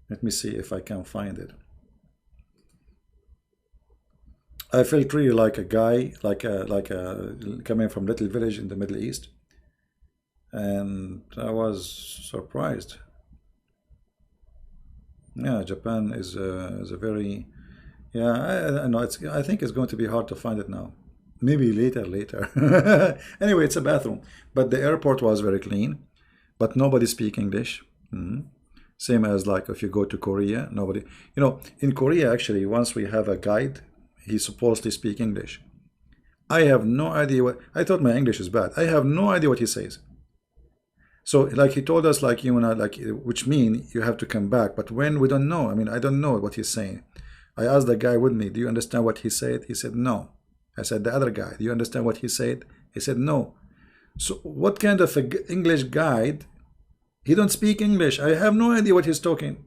Let me see if I can find it. I felt really like a guy, like a coming from little village in the Middle East, and I was surprised. Yeah, Japan is a very, yeah. I know I think it's going to be hard to find it now. Maybe later. Anyway, it's a bathroom, but the airport was very clean, but nobody speak English. Same as like if you go to Korea, nobody. In Korea actually, once we have a guide, he's supposed to speak English. I have no idea what. I thought my English is bad. I have no idea what he says. So like he told us like which mean you have to come back. But when we don't know, I mean I don't know what he's saying. I asked the guy with me, do you understand what he said? He said no. I said the other guy, do you understand what he said? He said no. So what kind of English guide? He don't speak English. I have no idea what he's talking.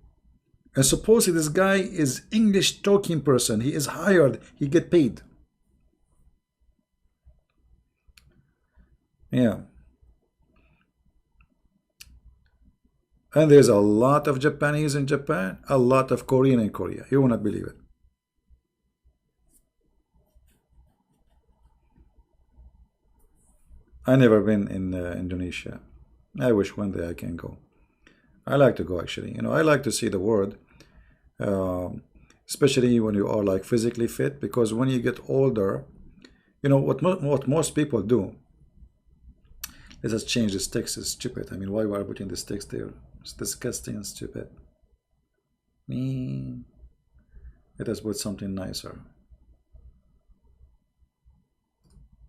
And supposedly this guy is English talking person. He is hired. He get paid. Yeah. And there's a lot of Japanese in Japan, a lot of Korean in Korea. You will not believe it. I never been in Indonesia. I wish one day I can go. I like to go actually. I like to see the world, especially when you are like physically fit. Because when you get older, what most people do. Let's just change the sticks. It's stupid. I mean, why are we putting the sticks there? It's disgusting and stupid. Let us put something nicer.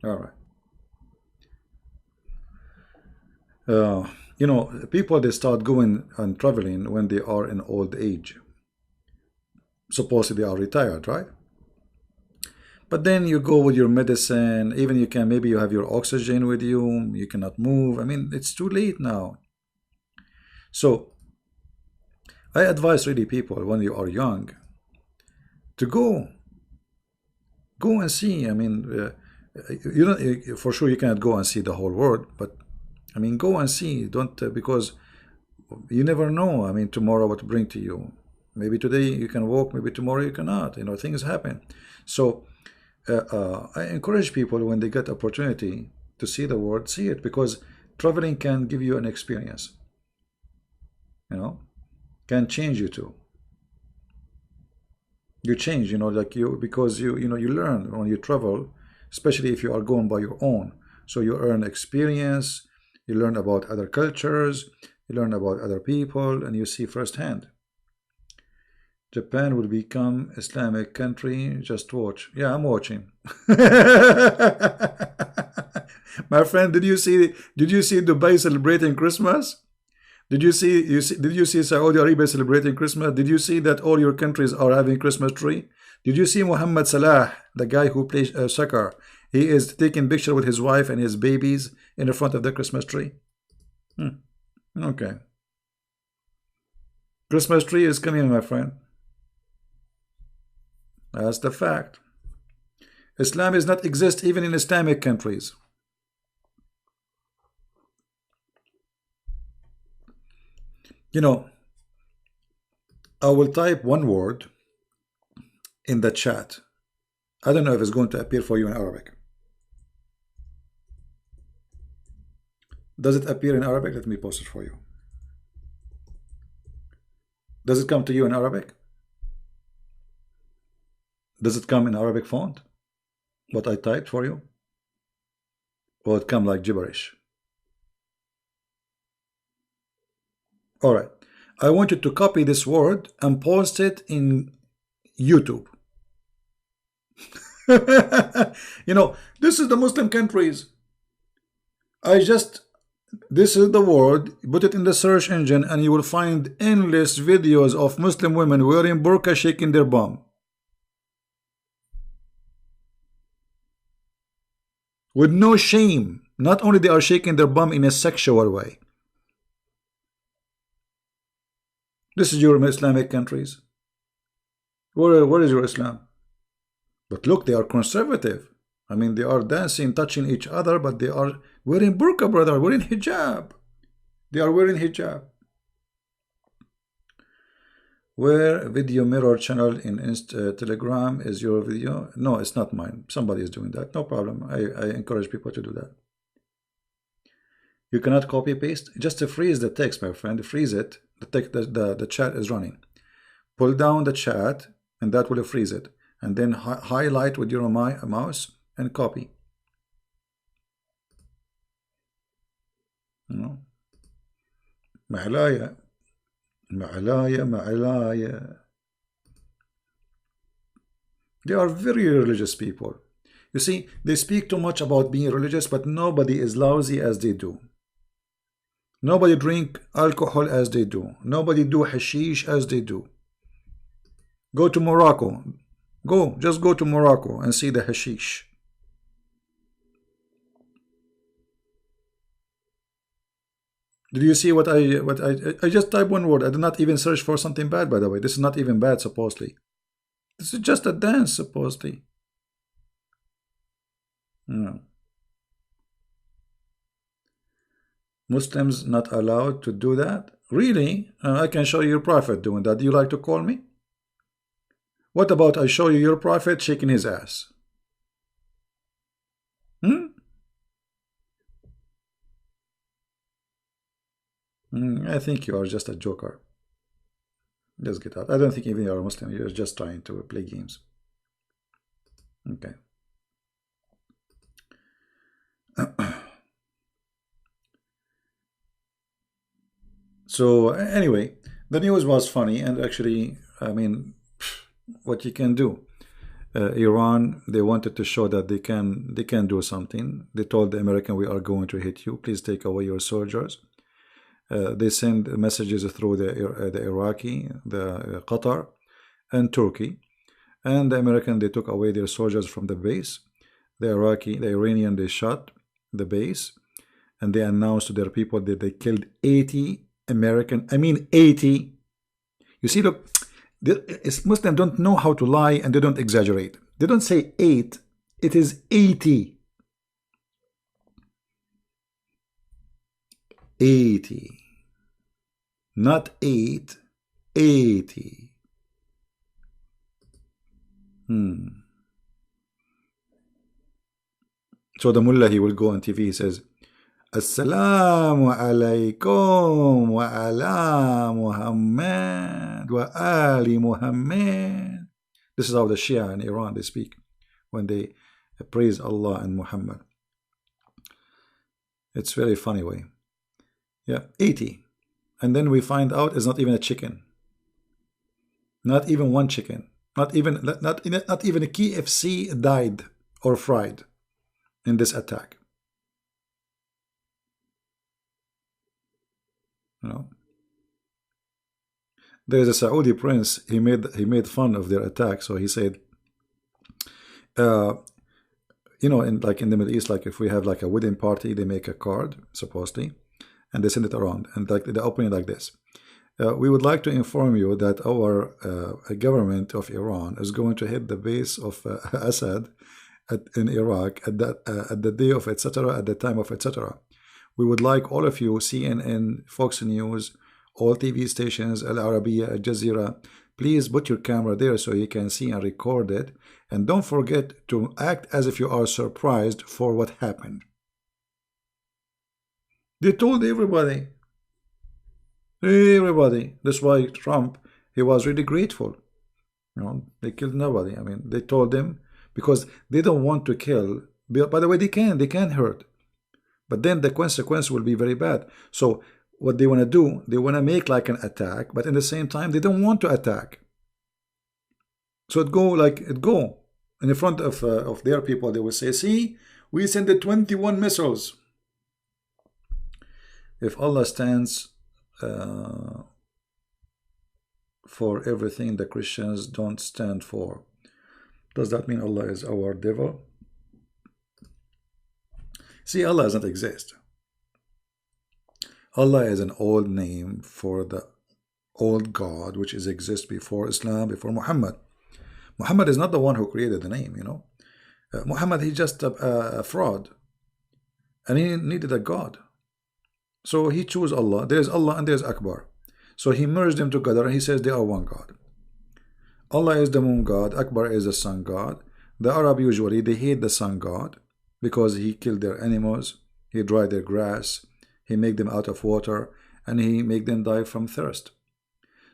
All right. People they start going and traveling when they are in old age. Supposedly they are retired, right? But then you go with your medicine, even maybe you have your oxygen with you, you cannot move. I mean, it's too late now. So I advise really people when you are young to go and see. I mean, for sure you cannot go and see the whole world, but I mean, go and see. Don't because you never know. I mean, tomorrow what to bring to you. Maybe today you can walk, maybe tomorrow you cannot. Things happen. So I encourage people when they get opportunity to see the world, see it, because traveling can give you an experience. Can change you too. You change, because you learn when you travel, especially if you are going by your own. So you earn experience. You learn about other cultures, you learn about other people, and you see firsthand. Japan will become Islamic country. Just watch. Yeah, I'm watching. My friend, did you see Dubai celebrating Christmas? Did you see Saudi Arabia celebrating Christmas? Did you see that all your countries are having Christmas tree? Did you see Muhammad Salah, the guy who plays soccer? He is taking picture with his wife and his babies in the front of the Christmas tree. Okay. Christmas tree is coming, my friend. That's the fact. Islam does not exist even in Islamic countries. I will type one word in the chat. I don't know if it's going to appear for you in Arabic. Does it appear in Arabic? Let me post it for you. Does it come to you in Arabic? Does it come in Arabic font? What I typed for you? Or it come like gibberish? All right. I want you to copy this word and post it in YouTube. This is the Muslim countries. This is the word, put it in the search engine, and you will find endless videos of Muslim women wearing burqa shaking their bum. With no shame. Not only they are shaking their bum in a sexual way. This is your Islamic countries. Where is your Islam? But look, they are conservative. I mean, they are dancing, touching each other, but they are wearing burqa, brother, wearing hijab. They are wearing hijab. Where video mirror channel in Telegram is your video? No, it's not mine. Somebody is doing that. No problem. I encourage people to do that. You cannot copy paste. Just to freeze the text, my friend. Freeze it. The chat is running. Pull down the chat, and that will freeze it. And then highlight with your mouse and copy. Ma'alaya. They are very religious people. You see, they speak too much about being religious, but nobody is lousy as they do. Nobody drink alcohol as they do. Nobody do hashish as they do. Go to Morocco. Just go to Morocco and see the hashish. Did you see what I just typed one word? I did not even search for something bad, by the way. This is not even bad, supposedly. This is just a dance, supposedly. No. Muslims not allowed to do that? Really? I can show you your prophet doing that. Do you like to call me? What about I show you your prophet shaking his ass? I think you are just a joker. Just get out. I don't think even you are a Muslim. You're just trying to play games. Okay. So anyway, the news was funny, and actually, I mean, what you can do. Iran, they wanted to show that they can do something. They told the American, we are going to hit you. Please take away your soldiers. They send messages through the Iraqi, the Qatar, and Turkey. And the American, they took away their soldiers from the base. The Iranian, they shot the base, and they announced to their people that they killed 80 American. I mean 80. You see, look, Muslims don't know how to lie, and they don't exaggerate. They don't say 8. It is 80. 80. Not 8. 80. So the mullah, he will go on TV, he says, Assalamu alaikum wa ala Muhammad wa ali Muhammad. This is how the Shia in Iran, they speak when they praise Allah and Muhammad. It's very funny way. Yeah, 80. And then we find out it's not even a chicken. Not even one chicken. Not even a KFC died or fried in this attack. You know, there is a Saudi prince. He made fun of their attack. So he said, you know, in the Middle East, like if we have like a wedding party, they make a card supposedly, and they send it around, and like they open it like this. We would like to inform you that our government of Iran is going to hit the base of Assad in Iraq at the day of etc. at the time of etc. We would like all of you, CNN, Fox News, all TV stations, Al Arabiya, Al Jazeera, please put your camera there so you can see and record it, and don't forget to act as if you are surprised for what happened. They told everybody. That's why Trump, he was really grateful. You know, they killed nobody. I mean, they told them because they don't want to kill. By the way, they can hurt, but then the consequence will be very bad. So what they want to do, they want to make like an attack, but in the same time, they don't want to attack. So it go in the front of their people. They will say, see, we sent the 21 missiles. If Allah stands for everything the Christians don't stand for, does that mean Allah is our devil? See, Allah doesn't exist. Allah is an old name for the old God, which is exist before Islam, before Muhammad. Muhammad is not the one who created the name, you know. Muhammad, he's just a fraud, and he needed a God. So he chose Allah. There's Allah and there's Akbar. So he merged them together and he says they are one God. Allah is the moon God, Akbar is the sun God. The Arab usually, they hate the sun God because he killed their animals, he dried their grass, he made them out of water, and he made them die from thirst.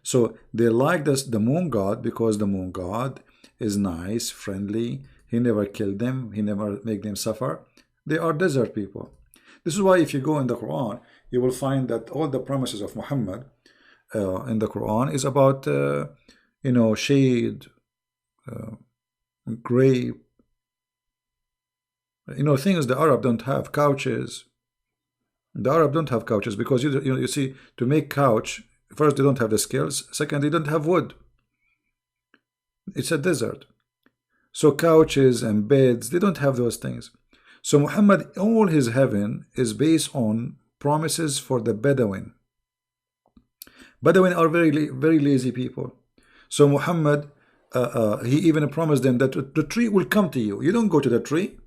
So they like this, the moon God, because the moon God is nice, friendly, he never killed them, he never make them suffer. They are desert people. This is why if you go in the Quran, you will find that all the promises of Muhammad in the Quran is about you know, shade, grape, you know, things the Arab don't have. Couches. The Arab don't have couches because you see, to make couch, first they don't have the skills, second they don't have wood. It's a desert. So couches and beds, they don't have those things. So Muhammad, all his heaven is based on promises for the Bedouin. Bedouin are very lazy people. So Muhammad, he even promised them that the tree will come to you. You don't go to the tree.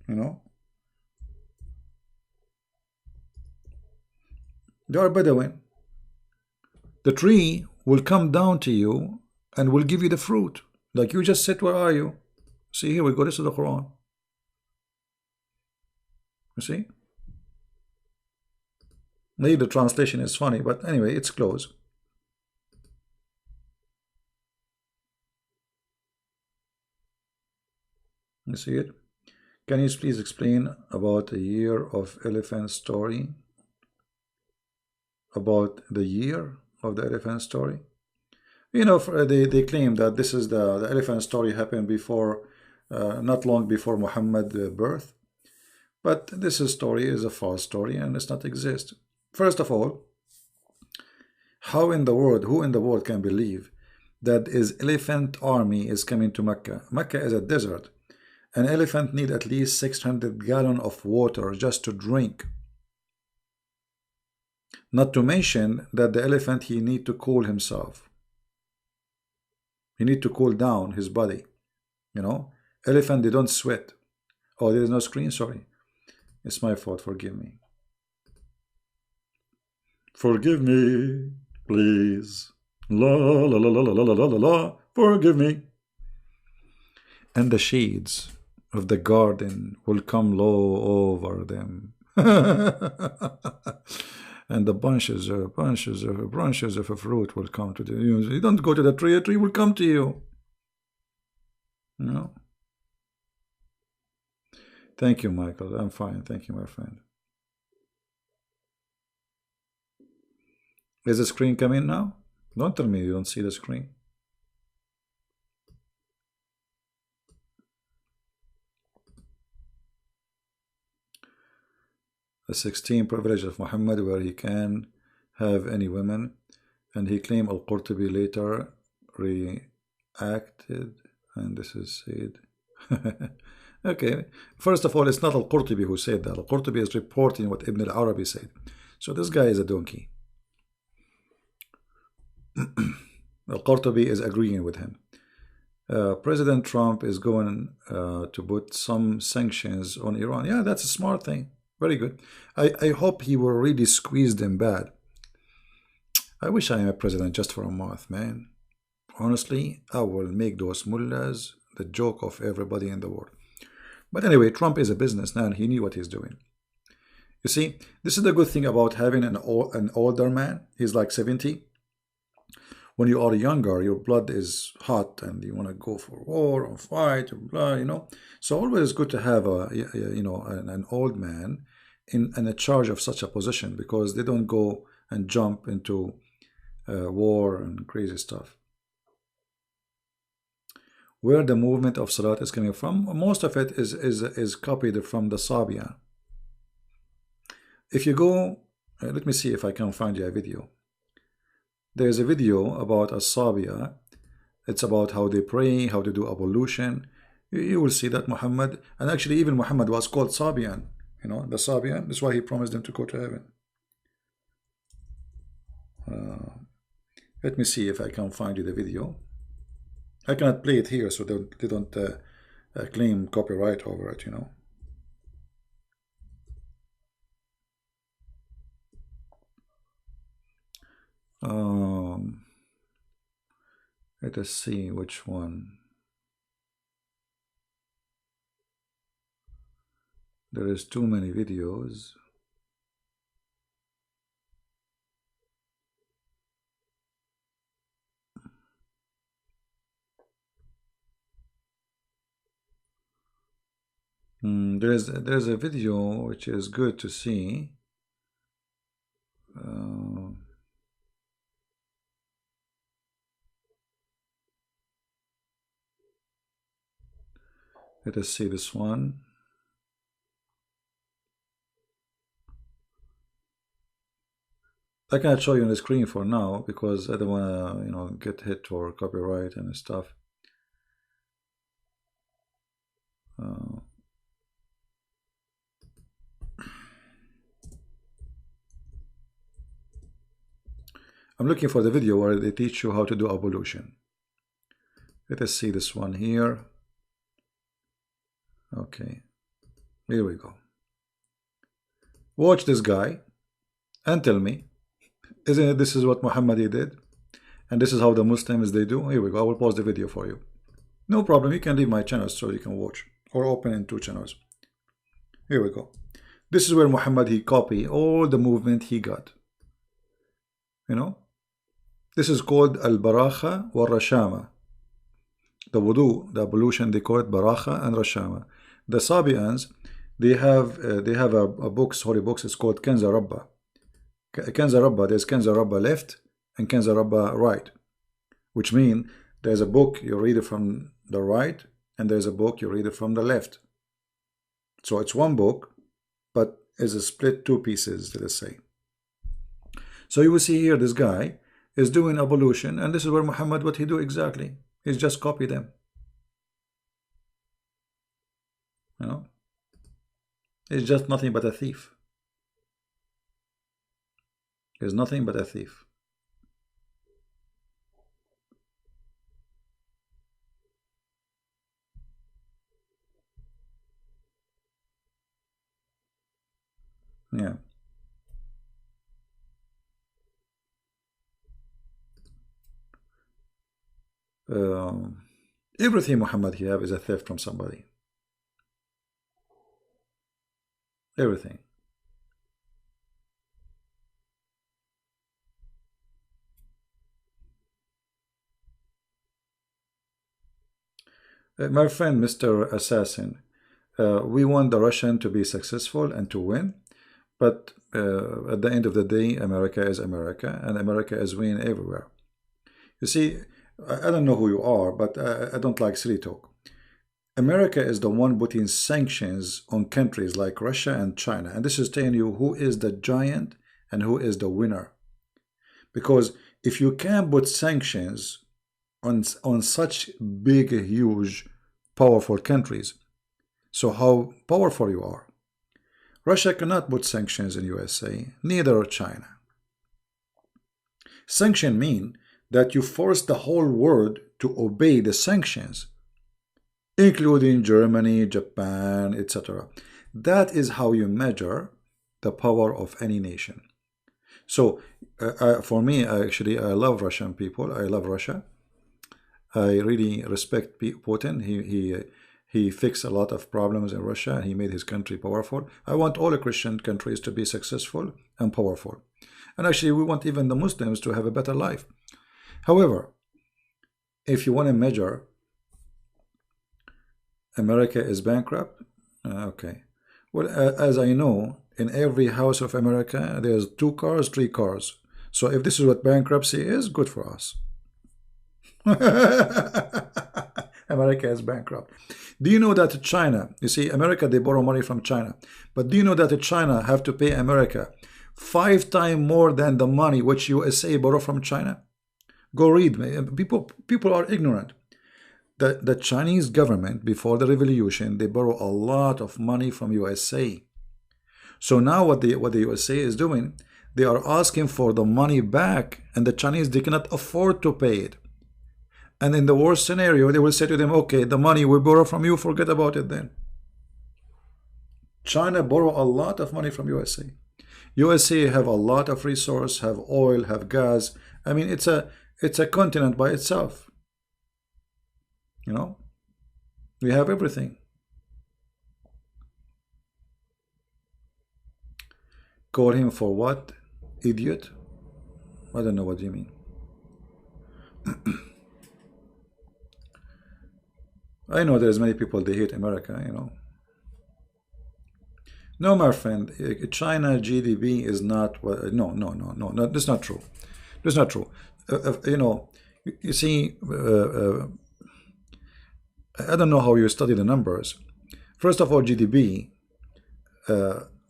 You know. They are Bedouin. The tree will come down to you and will give you the fruit. Like you just said, where are you? See, here we go. This is the Quran. You see? Maybe the translation is funny, but anyway, it's close. You see it? Can you please explain about a year of elephant story? About the year of the elephant story? You know, they claim that this is the elephant story happened before, not long before Muhammad's birth. But this story is a false story and does not exist. First of all, who in the world can believe that his elephant army is coming to Mecca? Mecca is a desert. An elephant needs at least 600 gallons of water just to drink. Not to mention that the elephant, he need to cool himself. He need to cool down his body. You know, elephant, they don't sweat. Oh, there is no screen, sorry. It's my fault, forgive me. Forgive me, please. La la la la la la la la la. Forgive me. And the shades of the garden will come low over them. And the branches of a fruit will come to you. You don't go to the tree, a tree will come to you. No. Thank you, Michael. I'm fine. Thank you, my friend. Is the screen coming now? Don't tell me you don't see the screen. The 16 privilege of Muhammad, where he can have any women, and he claimed Al-Qurtubi later reacted, and this is said. Okay, first of all, it's not Al-Qurtubi who said that. Al-Qurtubi is reporting what Ibn al-Arabi said. So this guy is a donkey. Al-Qurtubi is agreeing with him. President Trump is going to put some sanctions on Iran. Yeah, that's a smart thing. Very good. I hope he will really squeeze them bad. I wish I am a president just for a month, man. Honestly, I will make those mullahs the joke of everybody in the world. But anyway, Trump is a businessman. He knew what he's doing. You see, this is the good thing about having an older man. He's like 70. When you are younger, your blood is hot and you want to go for war or fight, or blah, you know. So always good to have a, you know, an old man in a charge of such a position, because they don't go and jump into war and crazy stuff. Where the movement of Salat is coming from, most of it is copied from the Sabian. If you go, let me see if I can find you a video. There's a video about As-Sabia. It's about how they pray, how they do ablution. You will see that Muhammad, and actually even Muhammad was called Sabian. You know, the Sabian. That's why he promised them to go to heaven. Let me see if I can find you the video. I cannot play it here, so they don't claim copyright over it, you know. Let us see which one. There is too many videos. There's a video which is good to see. Let us see this one. I cannot show you on the screen for now because I don't want to, you know, get hit for copyright and stuff. I'm looking for the video where they teach you how to do ablution. Let us see this one here. Okay, here we go. Watch this guy and tell me, isn't it this is what Muhammad did? And this is how the Muslims they do? Here we go. I will pause the video for you. No problem. You can leave my channel so you can watch, or open in 2 channels. Here we go. This is where Muhammad he copy all the movement he got. You know, this is called al-barakha wa rashama. The wudu, the ablution, they call it barakha and rashama. The Sabians, they have a books, holy books. It's called Kanza Rabba. Kanza Rabba. There's Kanza Rabba left and Kanza Rabba right, which mean there's a book you read it from the right, and there's a book you read it from the left. So it's one book, but it's a split 2 pieces, let us say. So you will see here this guy is doing ablution, and this is where Muhammad, what he do exactly? He's just copy them. You know, he's just nothing but a thief. He's nothing but a thief. Yeah. Everything Muhammad he have is a theft from somebody. Everything. My friend Mr. Assassin, we want the Russian to be successful and to win, but at the end of the day, America is America, and America is winning everywhere. You see, I don't know who you are, but I don't like silly talk. America is the one putting sanctions on countries like Russia and China, and this is telling you who is the giant and who is the winner. Because if you can put sanctions on such big, huge, powerful countries, so how powerful you are. Russia cannot put sanctions in USA, neither China. Sanction mean that you force the whole world to obey the sanctions, including Germany, Japan, etc. That is how you measure the power of any nation. So for me, I love Russian people. I love Russia. I really respect Putin. He fixed a lot of problems in Russia. He made his country powerful. I want all the Christian countries to be successful and powerful. And actually, we want even the Muslims to have a better life. However, if you want to measure America is bankrupt, okay. Well, as I know, in every house of America, there's 2 cars, 3 cars. So if this is what bankruptcy is, good for us. America is bankrupt. Do you know that China, you see, America, they borrow money from China. But do you know that China have to pay America 5 times more than the money which USA borrow from China? Go read. People are ignorant. The Chinese government, before the revolution, they borrow a lot of money from USA. So now what the USA is doing, they are asking for the money back, and the Chinese, they cannot afford to pay it. And in the worst scenario, they will say to them, okay, the money we borrow from you, forget about it then. China borrow a lot of money from USA. USA have a lot of resource, have oil, have gas. I mean, it's a continent by itself. You know, we have everything. Call him for what? Idiot? I don't know what you mean. I know there's many people, they hate America, you know. No, my friend, China GDP is not, no, that's not true. That's not true. You know, you see, I don't know how you study the numbers. First of all, GDP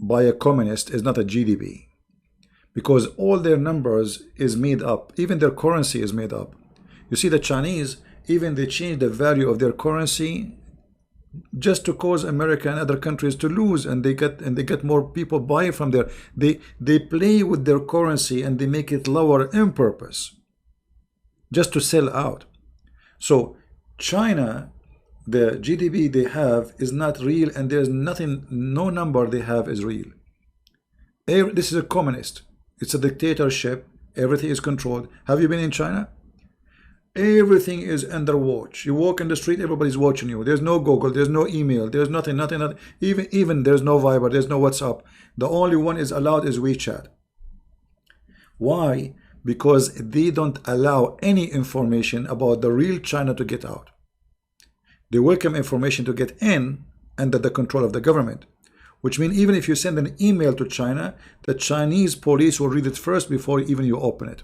by a communist is not a GDP, because all their numbers is made up. Even their currency is made up. You see, the Chinese, even they change the value of their currency just to cause America and other countries to lose, and they get more people buy from there. They play with their currency and they make it lower on purpose, just to sell out. So China, the GDP they have is not real, and there's nothing, no number they have is real. This is a communist. It's a dictatorship. Everything is controlled. Have you been in China? Everything is under watch. You walk in the street, everybody's watching you. There's no Google, there's no email, there's nothing. Even there's no Viber, there's no WhatsApp. The only one is allowed is WeChat. Why? Because they don't allow any information about the real China to get out. They welcome information to get in under the control of the government, which means even if you send an email to China, the Chinese police will read it first before even you open it.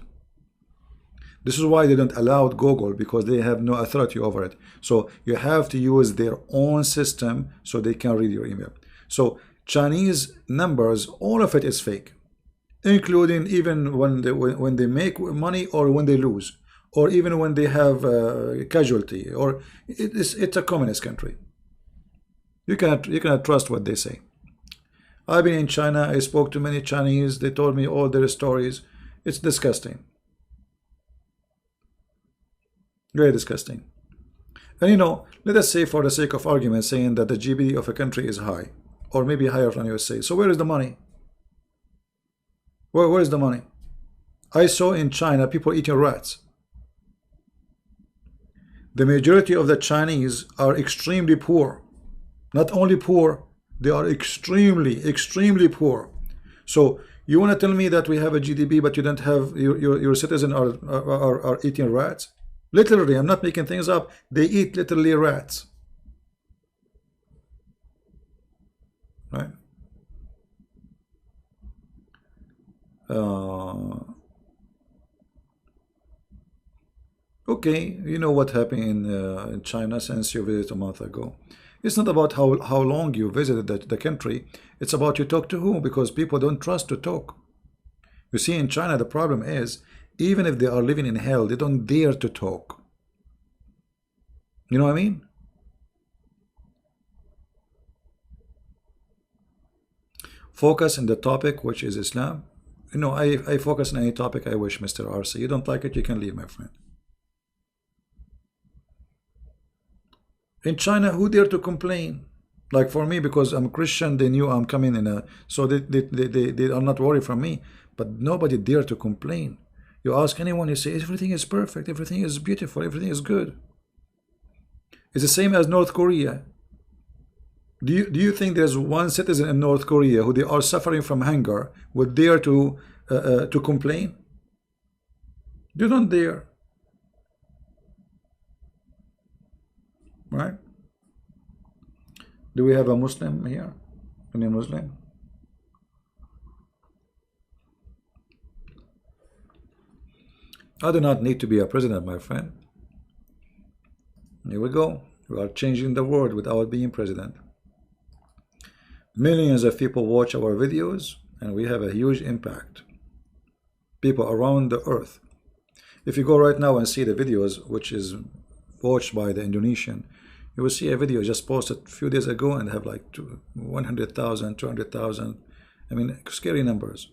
This is why they don't allow Google, because they have no authority over it. So you have to use their own system so they can read your email. So Chinese numbers, all of it is fake, including even when they make money or when they lose, or even when they have casualty, or it's a communist country. You cannot trust what they say. I've been in China. I spoke to many Chinese. They told me all their stories. It's disgusting. Very disgusting. And you know, let us say for the sake of argument, saying that the GDP of a country is high, or maybe higher than USA. So where is the money? Where is the money? I saw in China people eating rats. The majority of the Chinese are extremely poor. Not only poor, they are extremely poor. So you want to tell me that we have a GDP, but you don't have your citizens are eating rats? Literally, I'm not making things up. They eat literally rats. Right? Okay, you know what happened in China since you visited a month ago. It's not about how long you visited the country. It's about you talk to whom, because people don't trust to talk. You see, in China, the problem is, even if they are living in hell, they don't dare to talk. You know what I mean? Focus on the topic, which is Islam. You know, I focus on any topic I wish, Mr. RC. You don't like it, you can leave, my friend. In China, who dare to complain? Like for me, because I'm Christian, they knew I'm coming in so they are not worried from me. But nobody dare to complain. You ask anyone, you say everything is perfect, everything is beautiful, everything is good. It's the same as North Korea. Do you think there's one citizen in North Korea who they are suffering from hunger would dare to complain? They don't dare. Right? Do we have a Muslim here? Sunni Muslim. I do not need to be a president, my friend. Here we go. We are changing the world without being president. Millions of people watch our videos and we have a huge impact. People around the earth. If you go right now and see the videos, which is watched by the Indonesian, you will see a video just posted a few days ago and have like 100,000, 200,000. I mean, scary numbers.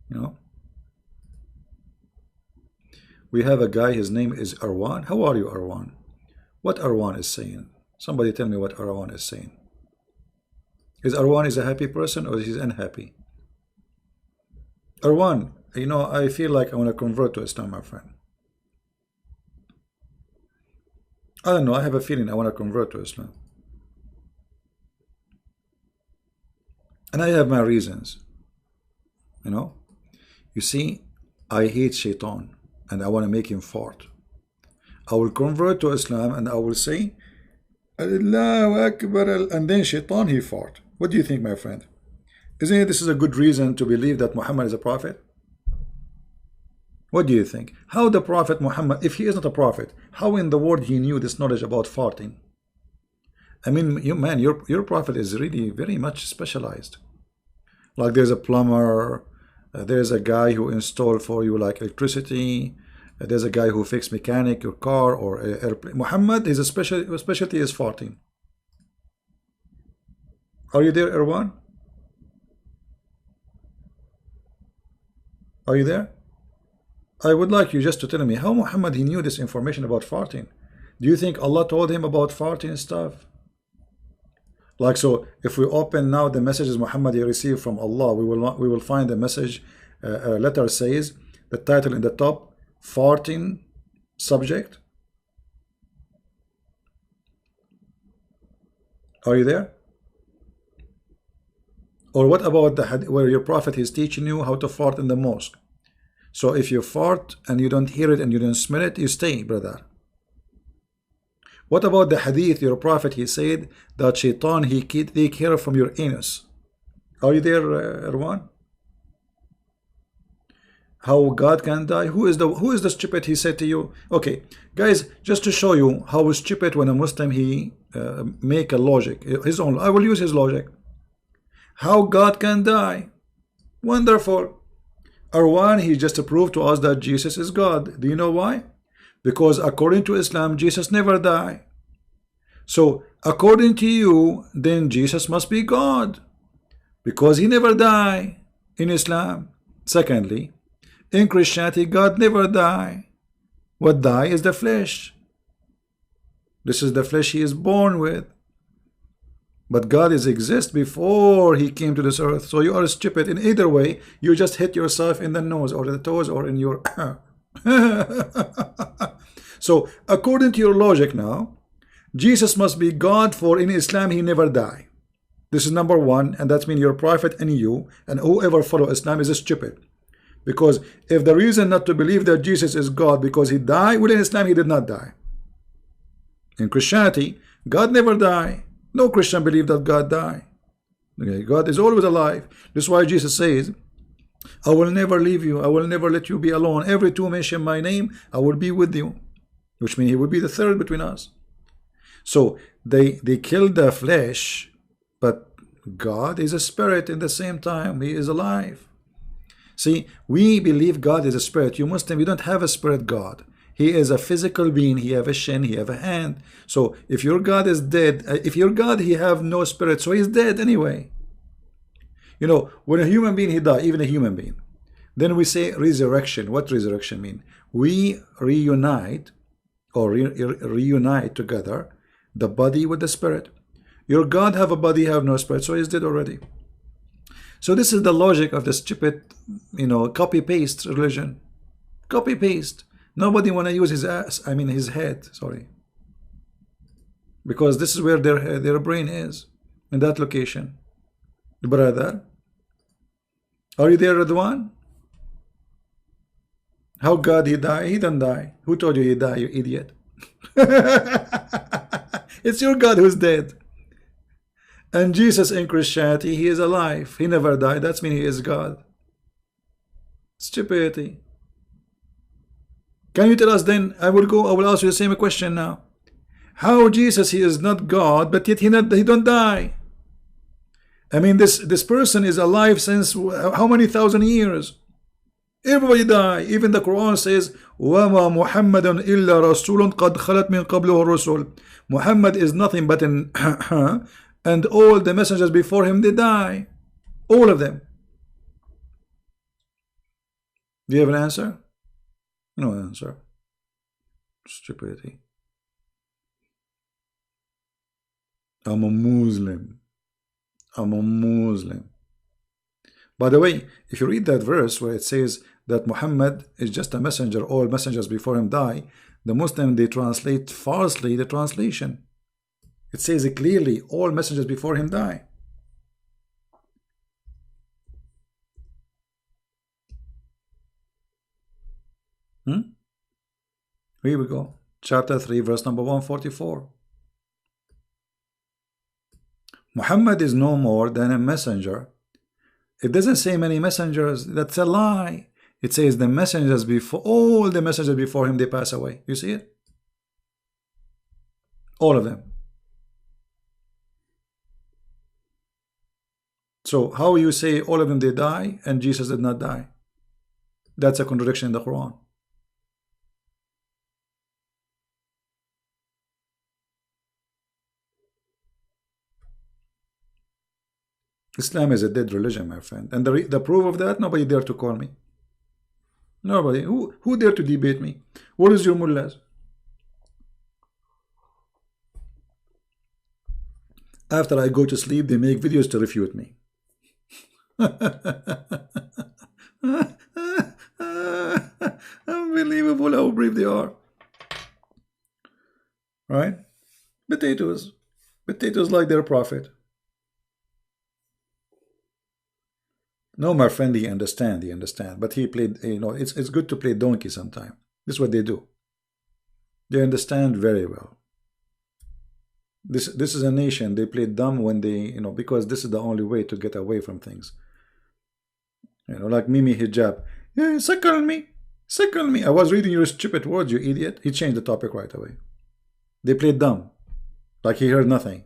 You know? We have a guy, his name is Arwan. How are you, Arwan? What Arwan is saying? Somebody tell me what Arwan is saying. Is Arwan is a happy person or is he unhappy? Arwan, you know, I feel like I want to convert to Islam, my friend. I don't know, I have a feeling I want to convert to Islam. And I have my reasons. You know? You see, I hate Shaitan and I want to make him fart. I will convert to Islam and I will say, Allahu Akbar, and then Shaitan, he fart. What do you think, my friend? Isn't it this is a good reason to believe that Muhammad is a prophet? What do you think? How the Prophet Muhammad, if he is not a prophet, how in the world he knew this knowledge about farting? I mean, your prophet is really very much specialized. Like there's a plumber, there's a guy who installed for you like electricity, there's a guy who fixed mechanic your car or airplane. Muhammad, his specialty is farting. Are you there, Erwan? Are you there? I would like you just to tell me how Muhammad he knew this information about farting. Do you think Allah told him about farting stuff? Like, so if we open now the messages Muhammad he received from Allah, we will find the message letter says the title in the top, farting subject. Are you there? Or what about the hadith where your prophet is teaching you how to fart in the mosque? So if you fart and you don't hear it and you don't smell it, you stay, brother. What about the hadith your prophet he said that Shaitan he take care from your anus? Are you there, Erwan? How God can die? Who is the stupid he said to you? Okay, guys, just to show you how stupid when a Muslim he make a logic his own. I will use his logic. How God can die? Wonderful. Arwan, he just proved to us that Jesus is God. Do you know why? Because according to Islam, Jesus never died. So according to you, then Jesus must be God, because he never died in Islam. Secondly, in Christianity, God never died. What die is the flesh. This is the flesh he is born with. But God is exist before he came to this earth. So you are stupid. In either way, you just hit yourself in the nose or the toes or in your So according to your logic now, Jesus must be God, for in Islam he never died. This is number one, and that means your prophet and you and whoever follow Islam is stupid. Because if the reason not to believe that Jesus is God because he died, well, in Islam he did not die. In Christianity, God never died. No Christian believe that God died. Okay, God is always alive. This is why Jesus says, I will never leave you. I will never let you be alone. Every two mention my name, I will be with you. Which means he will be the third between us. So they killed the flesh, but God is a spirit in the same time. He is alive. See, we believe God is a spirit. You Muslim, you don't have a spirit God. He is a physical being. He have a shin, he have a hand. So if your God is dead, if your God he have no spirit, so he's dead anyway. You know, when a human being he die, even a human being, then we say resurrection. What resurrection mean? We reunite or reunite together the body with the spirit. Your God have a body, have no spirit, so he's dead already. So this is the logic of the stupid, you know, copy-paste religion. Copy-paste. Nobody want to use his ass, I mean his head, sorry. Because this is where their brain is, in that location. Brother, are you there, Radwan? How God he die? He didn't die. Who told you he died, you idiot? It's your God who's dead. And Jesus in Christianity, he is alive. He never died. That's mean he is God. Stupidity. Can you tell us then? I will ask you the same question now. How Jesus, he is not God, but yet he don't die. I mean, this person is alive since how many thousand years? Everybody die. Even the Quran says, وَمَا مُحَمَّدٌ إِلَّا رَسُولٌ قَدْ خَلَتْ مِنْ قَبْلِهُ الرُّسُلُ. Muhammad is nothing but an and all the messengers before him, they die. All of them. Do you have an answer? No answer. Stupidity. I'm a Muslim. I'm a Muslim. By the way, if you read that verse where it says that Muhammad is just a messenger, all messengers before him die, the Muslim, they translate falsely the translation. It says it clearly, all messengers before him die. Here we go. Chapter 3, verse number 144. Muhammad is no more than a messenger. It doesn't say many messengers. That's a lie. It says the messengers before, all the messengers before him, they pass away. You see it? All of them. So how you say all of them they die and Jesus did not die? That's a contradiction in the Quran. Islam is a dead religion, my friend. And the proof of that, nobody dare to call me. Nobody. Who dare to debate me? What is your mullahs? After I go to sleep, they make videos to refute me. Unbelievable how brave they are. Right? Potatoes. Potatoes like their prophet. No, my friend, he understand. But he played, it's good to play donkey sometime. This is what they do. They understand very well. This is a nation, they play dumb when they, because this is the only way to get away from things. Like Mimi Hijab. Yeah, suckle me. Suckle me. I was reading your stupid words, you idiot. He changed the topic right away. They played dumb. Like he heard nothing.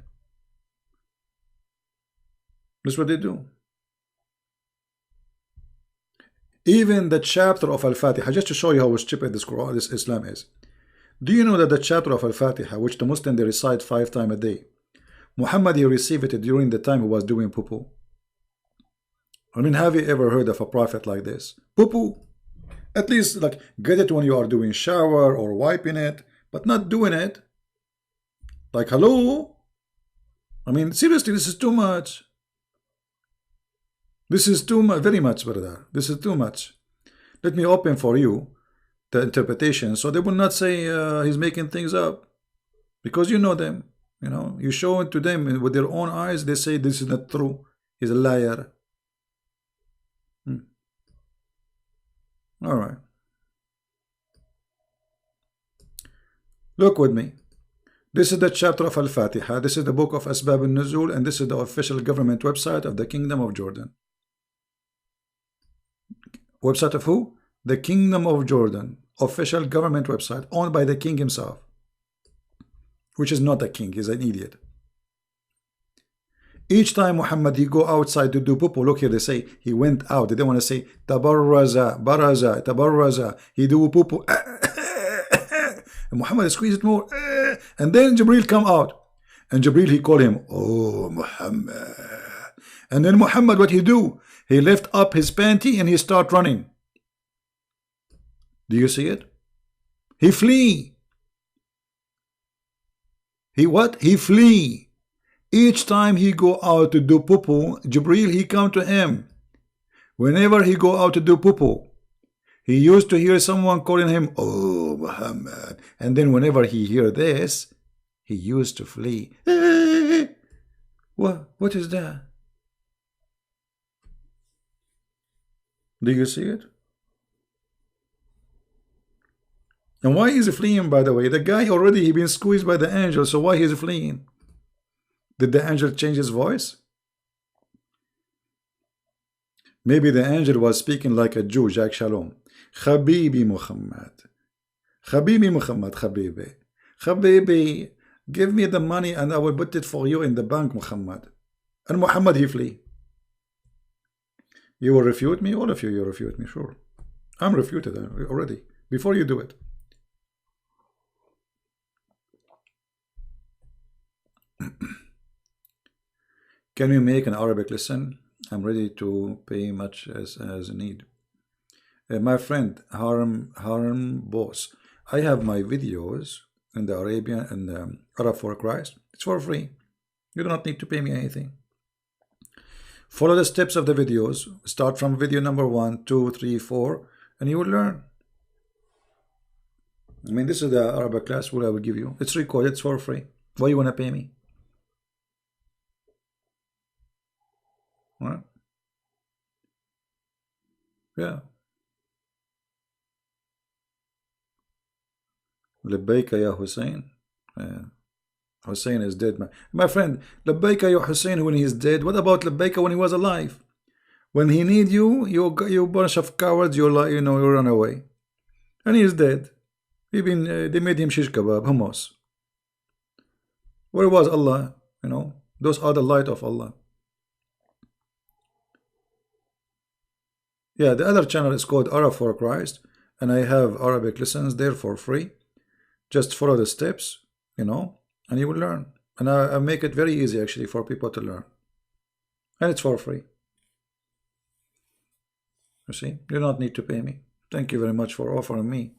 That's what they do. Even the chapter of Al-Fatiha, just to show you how stupid this Quran, this Islam is. Do you know that the chapter of Al-Fatiha, which the Muslim they recite 5 times a day, Muhammad he received it during the time he was doing poo-poo? I mean, have you ever heard of a prophet like this? Poo-poo. At least like get it when you are doing shower or wiping it, but not doing it. Like, hello? I mean, seriously, this is too much. This is too much, very much, brother. This is too much. Let me open for you the interpretation so they will not say he's making things up. Because you know them. You show it to them with their own eyes, they say this is not true. He's a liar. All right. Look with me. This is the chapter of Al-Fatiha. This is the book of Asbab al-Nuzul, and this is the official government website of the Kingdom of Jordan. Website of who? The Kingdom of Jordan. Official government website owned by the king himself. Which is not a king, he's an idiot. Each time Muhammad he go outside to do poo-poo, look here, they say he went out. They don't want to say tabarraza, baraza, tabarraza. He do poo-poo. And Muhammad squeezed it more. And then Jibril come out. And Jibril he called him, oh Muhammad. And then Muhammad what he do? He lift up his panty and he start running. Do you see it? He flee. He what? He flee. Each time he go out to do poo-poo, Jibril he come to him. Whenever he go out to do poo-poo, he used to hear someone calling him, oh Muhammad. And then whenever he hear this, he used to flee. What is that? Do you see it? And why is he fleeing, by the way? The guy already he been squeezed by the angel, so why is he fleeing? Did the angel change his voice? Maybe the angel was speaking like a Jew, Jack Shalom. Habibi Muhammad. Habibi Muhammad, Habibi. Habibi, give me the money and I will put it for you in the bank, Muhammad. And Muhammad, he flee. You will refute me? All of you refute me, sure. I'm refuted already, before you do it. Can you make an Arabic lesson? I'm ready to pay much as need. My friend Harm Boss, I have my videos in the Arabian and Arab for Christ. It's for free. You do not need to pay me anything. Follow the steps of the videos. Start from video number 1, 2, 3, 4, and you will learn. I mean, this is the Arabic class what I will give you. It's recorded. It's for free. Why you want to pay me? Right? Yeah. Labbaika ya Hussein. Hussein is dead, my friend. Labbaika ya Hussein when he is dead. What about Labbaika when he was alive? When he need you, you bunch of cowards, you run away. And he is dead. They made him shish kebab, hummus. Where was Allah? Those are the light of Allah. Yeah, the other channel is called Arab for Christ, and I have Arabic lessons there for free. Just follow the steps, and you will learn. And I make it very easy actually for people to learn. And it's for free. You see, you do not need to pay me. Thank you very much for offering me.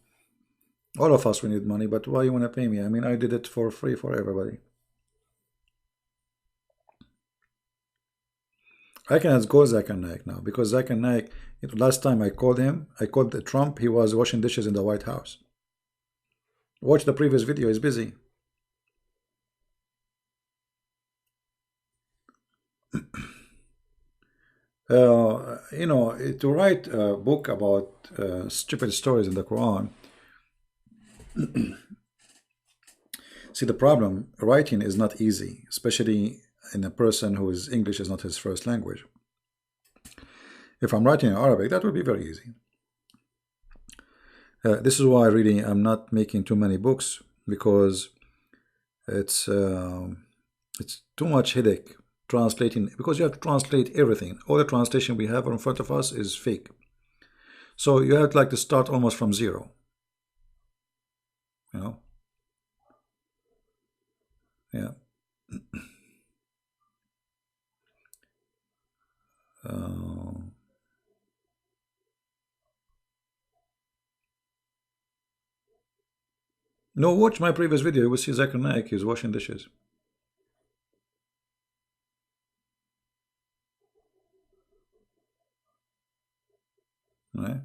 All of us, we need money, but why you want to pay me? I mean, I did it for free for everybody. I can ask go Zakir Naik now, because Zakir Naik, last time I called him, I called Trump, he was washing dishes in the White House. Watch the previous video, he's busy. To write a book about stupid stories in the Quran. See, the problem, writing is not easy, especially in a person whose English is not his first language. If I'm writing in Arabic, that would be very easy. This is why really I'm not making too many books, because it's too much headache translating, because you have to translate everything. All the translation we have in front of us is fake. So you have to start almost from zero. Yeah. No, watch my previous video. You will see Zakir Naik is washing dishes. Right?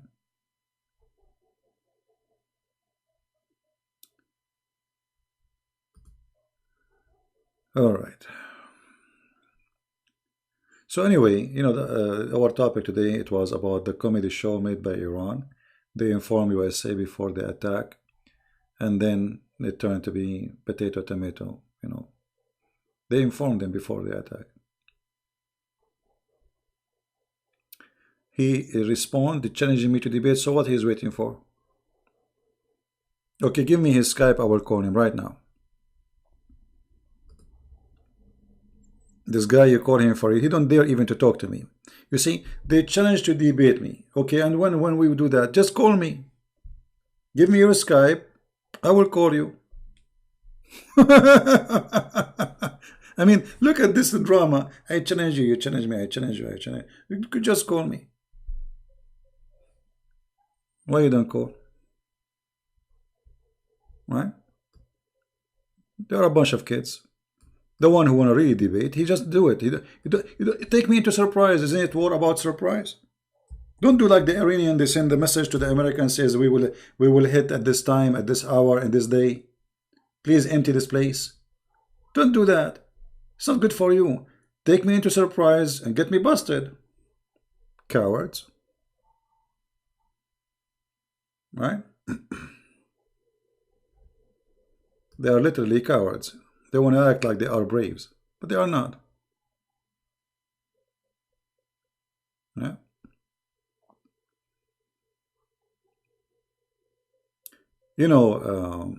All right. So anyway, our topic today, it was about the comedy show made by Iran. They informed USA before the attack, and then it turned to be potato, tomato, They informed them before the attack. He responded, challenging me to debate, so what he's waiting for? Okay, give me his Skype, I will call him right now. This guy, you call him for it, he don't dare even to talk to me. You see, they challenge to debate me. Okay, and when we do that, just call me. Give me your Skype, I will call you. I mean, look at this drama. I challenge you, you challenge me, I challenge you, I challenge you. You could just call me. Why you don't call? Right? There are a bunch of kids. The one who want to really debate, he just do it. You take me into surprise. Isn't it war about surprise? Don't do like the Iranian. They send the message to the Americans, says we will hit at this time, at this hour, and this day. Please empty this place. Don't do that. It's not good for you. Take me into surprise and get me busted. Cowards. Right? They are literally cowards. They want to act like they are braves. but they are not. Yeah. You know,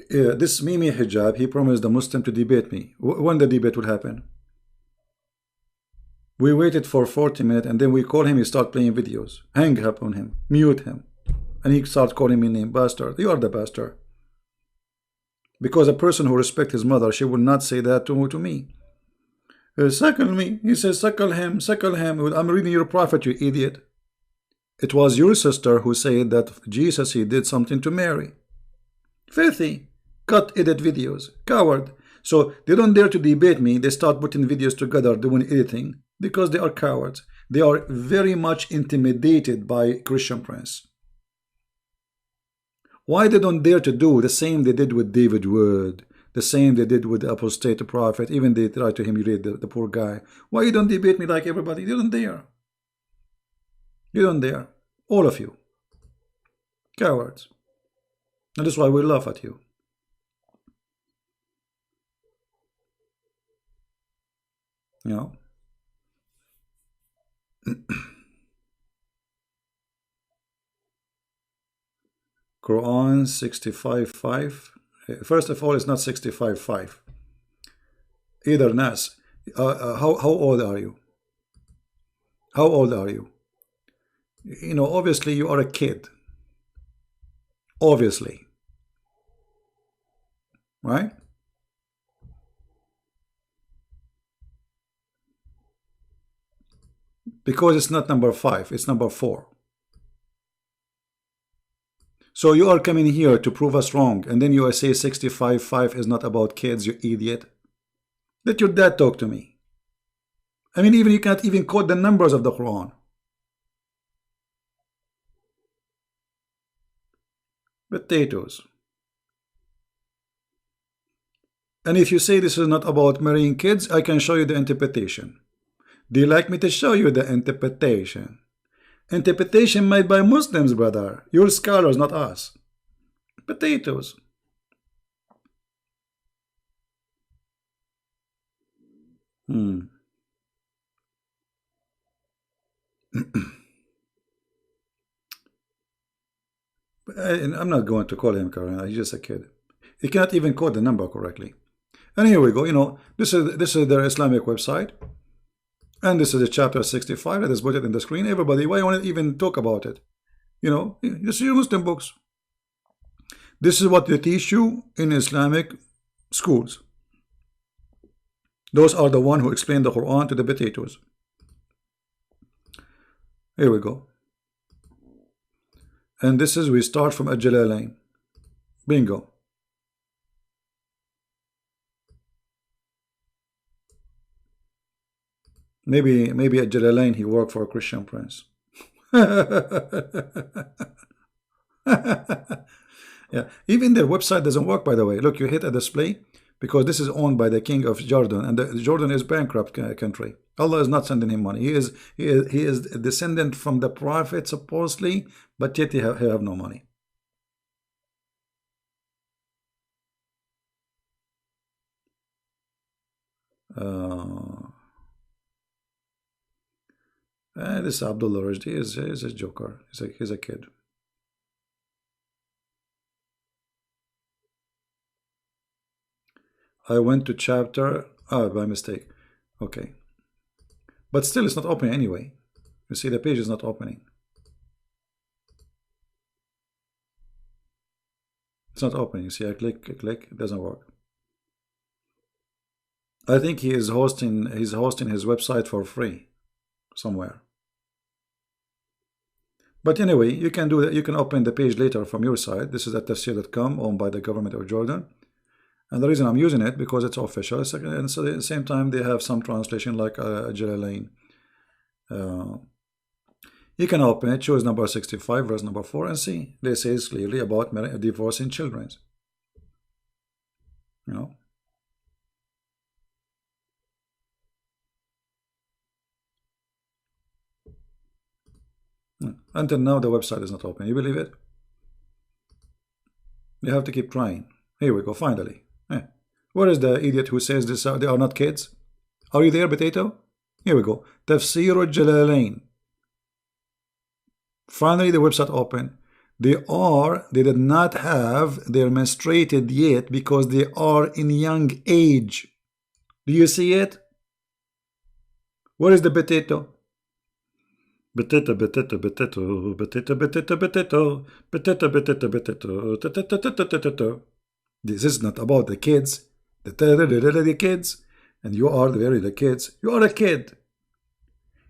this Mimi Hijab, he promised the Muslim to debate me. When the debate will happen? We waited for 40 minutes and then we call him, he start playing videos. Hang up on him, mute him. And he starts calling me name, bastard. You are the bastard. Because a person who respects his mother, she will not say that to me. Suckle me. He says, suckle him, suckle him. I'm reading your prophet, you idiot. It was your sister who said that Jesus, he did something to Mary. Filthy. Cut, edit videos. Coward. So they don't dare to debate me. They start putting videos together, doing editing, because they are cowards. They are very much intimidated by Christian Prince. Why they don't dare to do the same they did with David Wood, the same they did with the apostate prophet, even they try to humiliate the poor guy. Why you don't debate me like everybody? You don't dare. You don't dare. All of you. Cowards. And that's why we laugh at you. You know? Quran 65:5. First of all, it's not 65:5. Either Nas. How old are you? How old are you? You know, obviously you are a kid. Obviously. Right? Because it's not number 5, it's number 4. So you are coming here to prove us wrong, and then you say 65:5 is not about kids, you idiot. Let your dad talk to me. I mean, even you can't even quote the numbers of the Quran. Potatoes. And if you say this is not about marrying kids, I can show you the interpretation. Do you like me to show you the interpretation? Interpretation made by Muslims, brother. You're scholars, not us. Potatoes. I'm not going to call him Karen. He's just a kid. He cannot even quote the number correctly. And here we go. You know, this is their Islamic website. And this is a chapter 65 that is put it in the screen. Everybody, why you want to even talk about it? You know, you see your Muslim books. This is what they teach you in Islamic schools. Those are the one who explain the Quran to the potatoes. Here we go. And this is, we start from Al-Jalalain. Bingo. Maybe at Jalalain he worked for a Christian Prince. Yeah, even their website doesn't work, by the way. Look, you hit a display because this is owned by the king of Jordan, and Jordan is bankrupt country. Allah is not sending him money. He is a descendant from the prophet supposedly, but yet he have no money. This Abdullah Rajdi is a joker. He's a kid. I went to chapter by mistake. Okay, but still it's not opening anyway. You see the page is not opening. It's not opening. You see, I click, it doesn't work. I think he is hosting. He's hosting his website for free somewhere. But anyway, you can do that. You can open the page later from your side. This is at tafsir.com, owned by the government of Jordan. And the reason I'm using it because it's official. And so at the same time, they have some translation like Jalalain. You can open it, choose number 65, verse number 4, and see. They say it's clearly about divorcing children. You know. Until now, the website is not open. You believe it? You have to keep trying. Here we go, finally. Where is the idiot who says this? They are not kids? Are you there, Potato? Here we go. Tafsir al-Jalalain. Finally, the website open. They did not have their menstruated yet because they are in young age. Do you see it? Where is the potato? Potato, potato, potato, potato, potato, potato, potato, potato, potato. This is not about the kids. The kids, and you are the kids. You are a kid.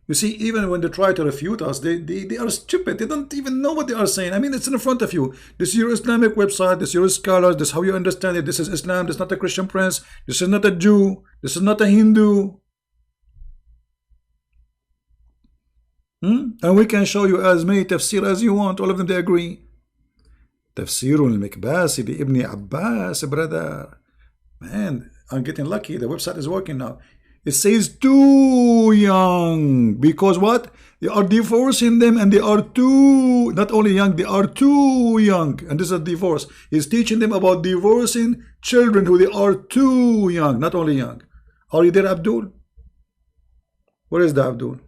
You see, even when they try to refute us, they are stupid. They don't even know what they are saying. I mean, it's in front of you. This is your Islamic website. This is your scholars. This is how you understand it. This is Islam. This is not a Christian prince. This is not a Jew. This is not a Hindu. And we can show you as many tafsir as you want. All of them, they agree. Tafsir al-Mikbasi bi Ibn Abbas, brother. Man, I'm getting lucky. The website is working now. It says too young. Because what? They are divorcing them and they are too, not only young, they are too young. And this is a divorce. He's teaching them about divorcing children who they are too young, not only young. Are you there, Abdul? Where is the Abdul?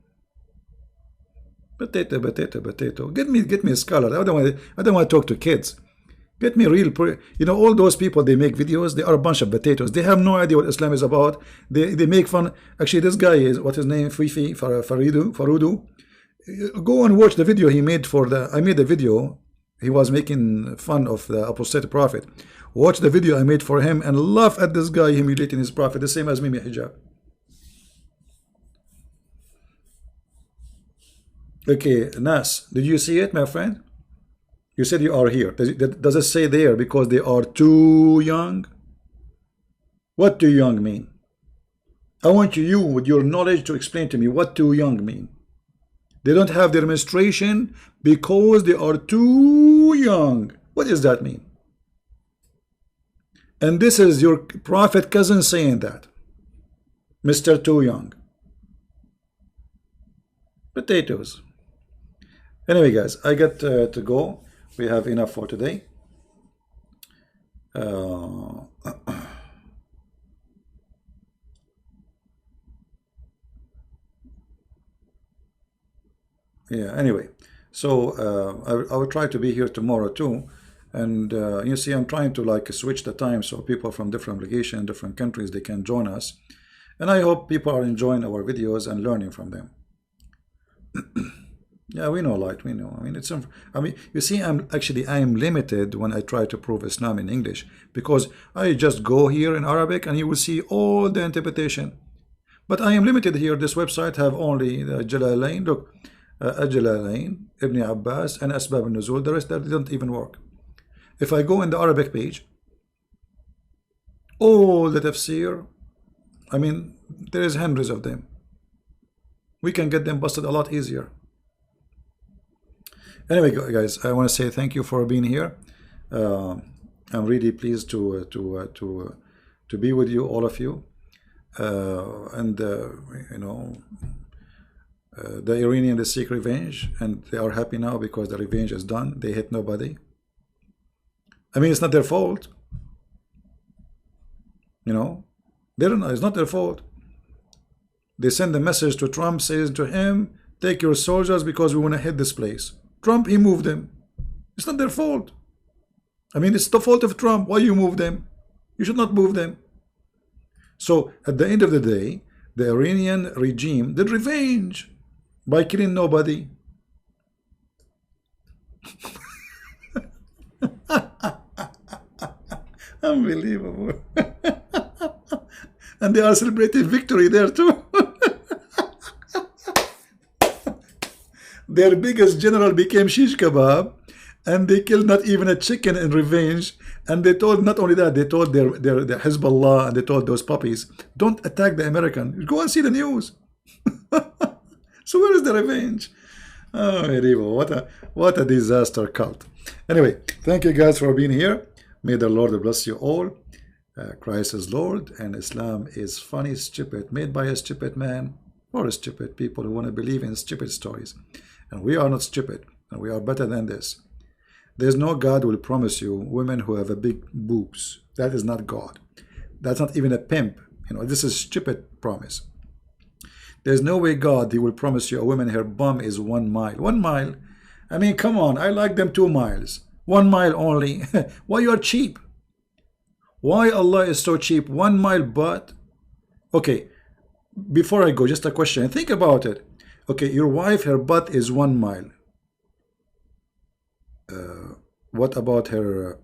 Potato, potato, potato. Get me a scholar. I don't want to talk to kids. Get me real. You know, all those people, they make videos. They are a bunch of potatoes. They have no idea what Islam is about. They make fun. Actually, this guy is, what's his name? Fifi Farudu. Go and watch the video he made for the. I made a video. He was making fun of the apostate prophet. Watch the video I made for him and laugh at this guy humiliating his prophet, the same as Mimi Hijab. Okay, Nas, did you see it, my friend? You said you are here. Does it say there because they are too young? What too young mean? I want you with your knowledge to explain to me what too young mean. They don't have their menstruation because they are too young. What does that mean? And this is your prophet cousin saying that. Mr. Too Young. Potatoes. Anyway, guys, I got to go. We have enough for today. Yeah, anyway, so I will try to be here tomorrow too. And you see, I'm trying to like switch the time so people from different locations, different countries, they can join us. And I hope people are enjoying our videos and learning from them. Yeah, we know, light, we know. I mean, you see, I am limited when I try to prove Islam in English, because I just go here in Arabic and you will see all the interpretation. But I am limited here. This website have only the Jalalain. Look, Jalalain, Ibn Abbas, and Asbab al-Nuzul. The rest, that didn't even work. If I go in the Arabic page, all the tafsir, I mean, there is hundreds of them. We can get them busted a lot easier. Anyway, guys, I want to say thank you for being here. I'm really pleased to be with you, all of you. You know, the Iranian, they seek revenge, and they are happy now because the revenge is done. They hit nobody. I mean, it's not their fault. You know, it's not their fault. They send a message to Trump, says to him, take your soldiers because we want to hit this place. Trump, he moved them. It's not their fault. I mean, it's the fault of Trump. Why you move them? You should not move them. So at the end of the day, the Iranian regime did revenge by killing nobody. Unbelievable. And they are celebrating victory there too. Their biggest general became shish kebab, and they killed not even a chicken in revenge. And they told, not only that, they told their Hezbollah, and they told those puppies, don't attack the American. Go and see the news. So where is the revenge? Oh, medieval. What a disaster cult. Anyway, thank you guys for being here. May the Lord bless you all. Christ is Lord, and Islam is funny, stupid, made by a stupid man or stupid people who want to believe in stupid stories. And we are not stupid, and we are better than this. There's no God who will promise you women who have a big boobs. That is not God. That's not even a pimp. You know, this is stupid promise. There's no way God, he will promise you a woman her bum is 1 mile. 1 mile? I mean, come on. I like them 2 miles. 1 mile only. Why you are cheap? Why Allah is so cheap? 1 mile butt? Okay, before I go, just a question. Think about it. Okay, your wife, her butt is 1 mile. What about her?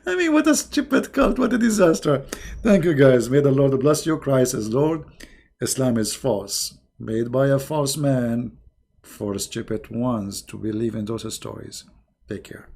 I mean, what a stupid cult. What a disaster. Thank you, guys. May the Lord bless you. Christ is Lord. Islam is false. Made by a false man for stupid ones to believe in those stories. Take care.